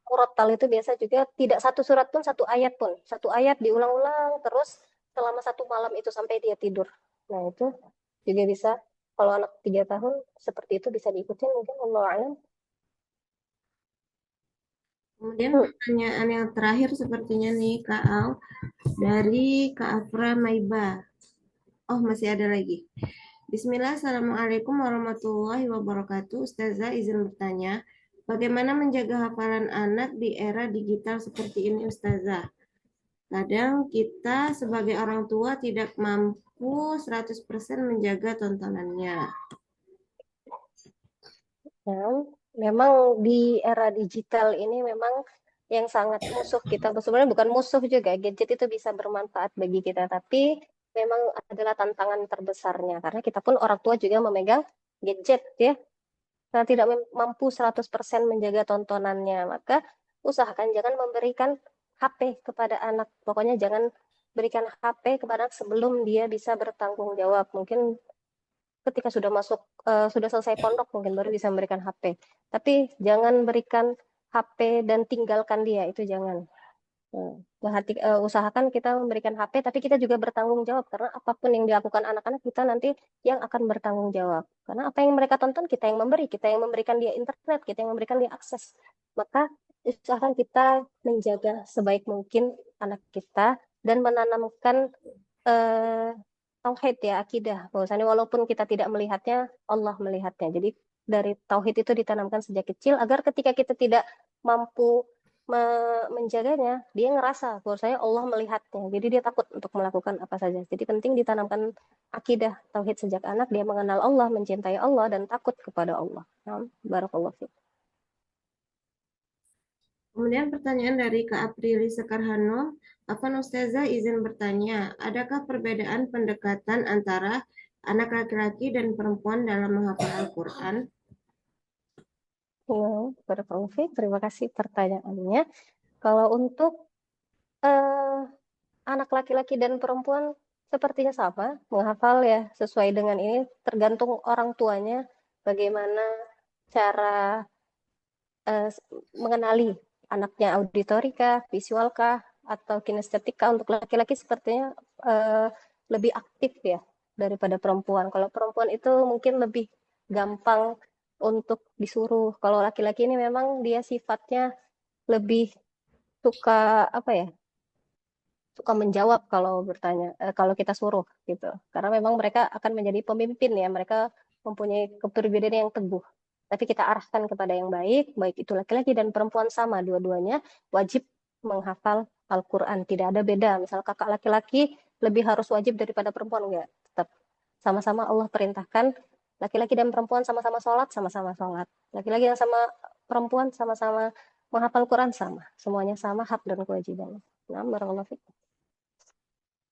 murotal itu biasa juga tidak satu surat pun, satu ayat pun. Satu ayat diulang-ulang terus selama satu malam itu sampai dia tidur. Nah, itu juga bisa. Kalau anak 3 tahun seperti itu bisa diikutin mungkin, Allah alam. Kemudian pertanyaan yang terakhir sepertinya nih Kak Al dari Kak Afra Maiba. Oh, masih ada lagi. Bismillah, Assalamualaikum warahmatullahi wabarakatuh. Ustazah izin bertanya, bagaimana menjaga hafalan anak di era digital seperti ini, Ustazah? Kadang kita sebagai orang tua tidak mampu 100% menjaga tontonannya. Ya, memang di era digital ini memang yang sangat musuh kita, sebenarnya bukan musuh juga, gadget itu bisa bermanfaat bagi kita, tapi memang adalah tantangan terbesarnya, karena kita pun orang tua juga memegang gadget ya. Kita tidak mampu 100% menjaga tontonannya, maka usahakan jangan memberikan HP kepada anak. Pokoknya jangan berikan HP kepada anak sebelum dia bisa bertanggung jawab. Mungkin ketika sudah masuk, sudah selesai pondok mungkin baru bisa memberikan HP. Tapi jangan berikan HP dan tinggalkan dia, itu jangan. Usahakan kita memberikan HP, tapi kita juga bertanggung jawab, karena apapun yang dilakukan anak-anak kita nanti yang akan bertanggung jawab. Karena apa yang mereka tonton kita yang memberi, kita yang memberikan dia internet, kita yang memberikan dia akses. Maka usahakan kita menjaga sebaik mungkin anak kita dan menanamkan eh, tauhid ya, akidah. Bahwasanya walaupun kita tidak melihatnya, Allah melihatnya. Jadi dari tauhid itu ditanamkan sejak kecil agar ketika kita tidak mampu menjaganya, dia ngerasa bahwasanya Allah melihatnya. Jadi dia takut untuk melakukan apa saja. Jadi penting ditanamkan akidah tauhid sejak anak, dia mengenal Allah, mencintai Allah dan takut kepada Allah. Nah, barakallahu fiik. Kemudian pertanyaan dari Kak Aprili Sekarhano, Afan Ustazah izin bertanya, adakah perbedaan pendekatan antara anak laki-laki dan perempuan dalam menghafal Al-Quran? Ya, barakallahu fiik. Terima kasih pertanyaannya. Kalau untuk eh, anak laki-laki dan perempuan sepertinya sama, menghafal ya sesuai dengan ini, tergantung orang tuanya bagaimana cara eh, mengenali anaknya, auditorikah, visualkah, atau kinestetika. Untuk laki-laki sepertinya eh, lebih aktif ya daripada perempuan. Kalau perempuan itu mungkin lebih gampang untuk disuruh. Kalau laki-laki ini memang dia sifatnya lebih suka apa ya? Suka menjawab kalau bertanya, kalau kita suruh gitu. Karena memang mereka akan menjadi pemimpin ya, mereka mempunyai kepribadian yang teguh. Tapi kita arahkan kepada yang baik, baik itu laki-laki dan perempuan sama, dua-duanya wajib menghafal Al-Quran. Tidak ada beda, misal kakak laki-laki lebih harus wajib daripada perempuan, enggak. Tetap sama-sama Allah perintahkan, laki-laki dan perempuan sama-sama sholat, sama-sama sholat. Laki-laki yang sama perempuan sama-sama menghafal Quran sama. Semuanya sama hak dan kewajiban. Nah, barakallahu fiik.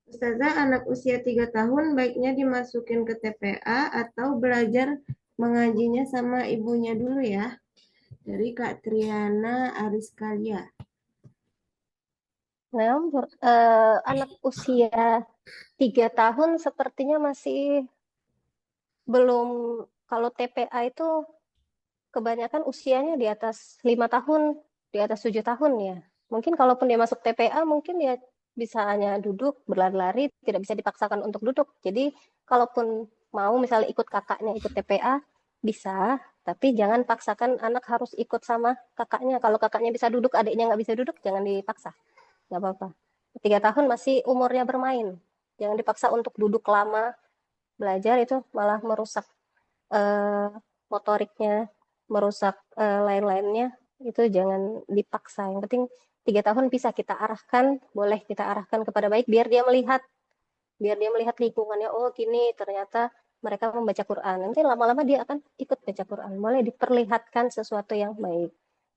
Ustazah, anak usia 3 tahun baiknya dimasukin ke TPA atau belajar mengajinya sama ibunya dulu ya? Dari Kak Triana Ariskalia. Nah, anak usia 3 tahun sepertinya masih belum, kalau TPA itu kebanyakan usianya di atas 5 tahun, di atas 7 tahun ya. Mungkin kalaupun dia masuk TPA, mungkin dia bisa hanya duduk, berlari-lari, tidak bisa dipaksakan untuk duduk. Jadi kalaupun mau misalnya ikut kakaknya ikut TPA, bisa. Tapi jangan paksakan anak harus ikut sama kakaknya. Kalau kakaknya bisa duduk, adiknya nggak bisa duduk, jangan dipaksa. Nggak apa-apa. 3 tahun masih umurnya bermain. Jangan dipaksa untuk duduk lama, belajar itu malah merusak eh, motoriknya, merusak lain-lainnya. Itu jangan dipaksa. Yang penting 3 tahun bisa kita arahkan, boleh kita arahkan kepada baik, biar dia melihat lingkungannya. Oh gini, ternyata mereka membaca Quran. Nanti lama-lama dia akan ikut baca Quran. Boleh diperlihatkan sesuatu yang baik,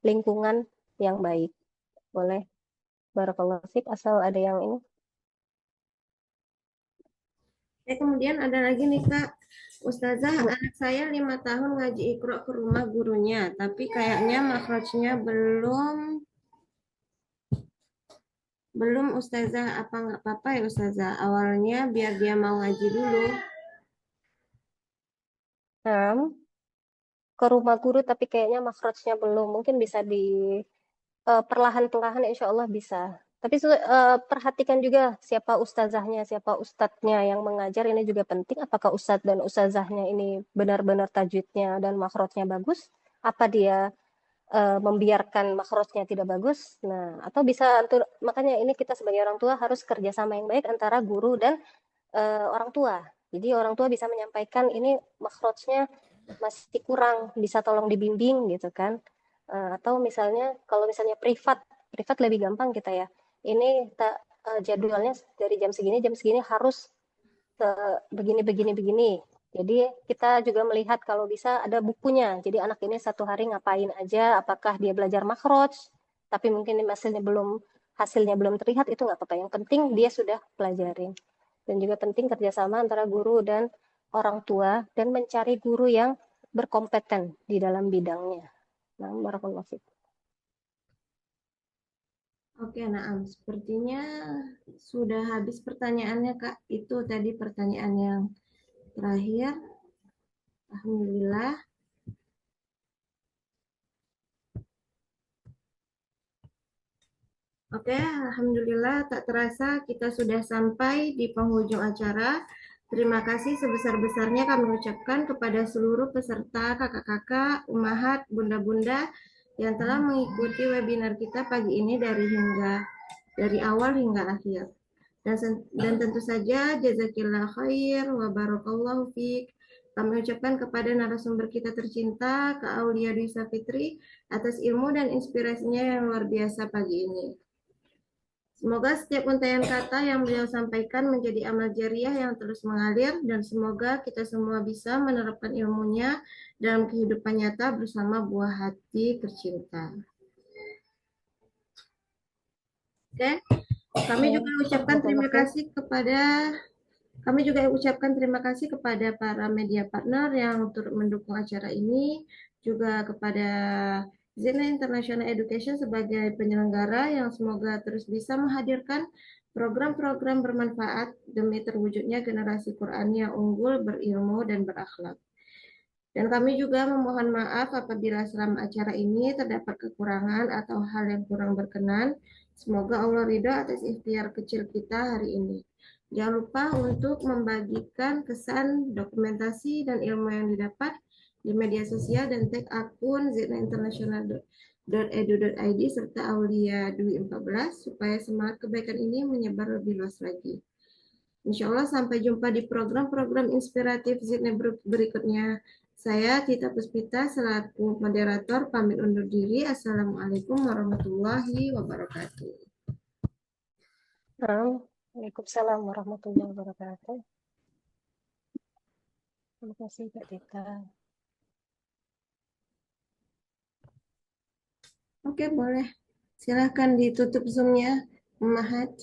lingkungan yang baik. Boleh. Barakallahu fiik, asal ada yang ini. Kemudian ada lagi nih Kak, Ustazah, Bu. anak saya 5 tahun ngaji Iqra ke rumah gurunya, tapi kayaknya makhrajnya belum Ustazah, apa nggak apa-apa ya Ustazah? Awalnya biar dia mau ngaji dulu. Nah, ke rumah guru tapi kayaknya makhrajnya belum. Mungkin bisa di perlahan-perlahan insya Allah bisa. Tapi perhatikan juga siapa ustazahnya, siapa ustadznya yang mengajar ini juga penting. Apakah ustadz dan ustazahnya ini benar-benar tajwidnya dan makhrajnya bagus? Apa dia membiarkan makhrajnya tidak bagus? Nah, atau bisa makanya ini kita sebagai orang tua harus kerjasama yang baik antara guru dan orang tua. Jadi orang tua bisa menyampaikan ini makhrajnya masih kurang, bisa tolong dibimbing gitu kan. Atau misalnya kalau misalnya privat, privat lebih gampang kita ya. Ini jadwalnya dari jam segini harus begini begini begini. Jadi kita juga melihat kalau bisa ada bukunya. Jadi anak ini satu hari ngapain aja, apakah dia belajar makhraj, tapi mungkin hasilnya belum terlihat, itu nggak apa-apa. Yang penting dia sudah pelajarin. Dan juga penting kerjasama antara guru dan orang tua dan mencari guru yang berkompeten di dalam bidangnya. Nah, barakallahu fiik. Oke, Naam. Sepertinya sudah habis pertanyaannya, Kak. Itu tadi pertanyaan yang terakhir. Alhamdulillah. Oke, Alhamdulillah tak terasa kita sudah sampai di penghujung acara. Terima kasih sebesar-besarnya kami ucapkan kepada seluruh peserta, kakak-kakak, umahat, bunda-bunda yang telah mengikuti webinar kita pagi ini dari awal hingga akhir. Dan tentu saja jazakillah khair wa barakallahu fiik. Kami ucapkan kepada narasumber kita tercinta, Kak Aulia Dwi Sapitri, atas ilmu dan inspirasinya yang luar biasa pagi ini. Semoga setiap untayan kata yang beliau sampaikan menjadi amal jariah yang terus mengalir dan semoga kita semua bisa menerapkan ilmunya dalam kehidupan nyata bersama buah hati tercinta. Oke, kami juga ucapkan terima kasih kepada para media partner yang turut mendukung acara ini, juga kepada Zena International Education sebagai penyelenggara yang semoga terus bisa menghadirkan program-program bermanfaat demi terwujudnya generasi Quran yang unggul, berilmu, dan berakhlak. Dan kami juga memohon maaf apabila selama acara ini terdapat kekurangan atau hal yang kurang berkenan. Semoga Allah ridho atas ikhtiar kecil kita hari ini. Jangan lupa untuk membagikan kesan, dokumentasi, dan ilmu yang didapat di media sosial dan tag akun znainternational.edu.id serta Aulia Dwi 14 supaya semangat kebaikan ini menyebar lebih luas lagi. Insya Allah sampai jumpa di program-program inspiratif Zidne berikutnya. Saya Tita Puspita selaku moderator pamit undur diri. Assalamualaikum warahmatullahi wabarakatuh. Waalaikumsalam warahmatullahi wabarakatuh. Terima kasih Kak Tita. Oke, boleh. Silahkan ditutup Zoom-nya, Mahat.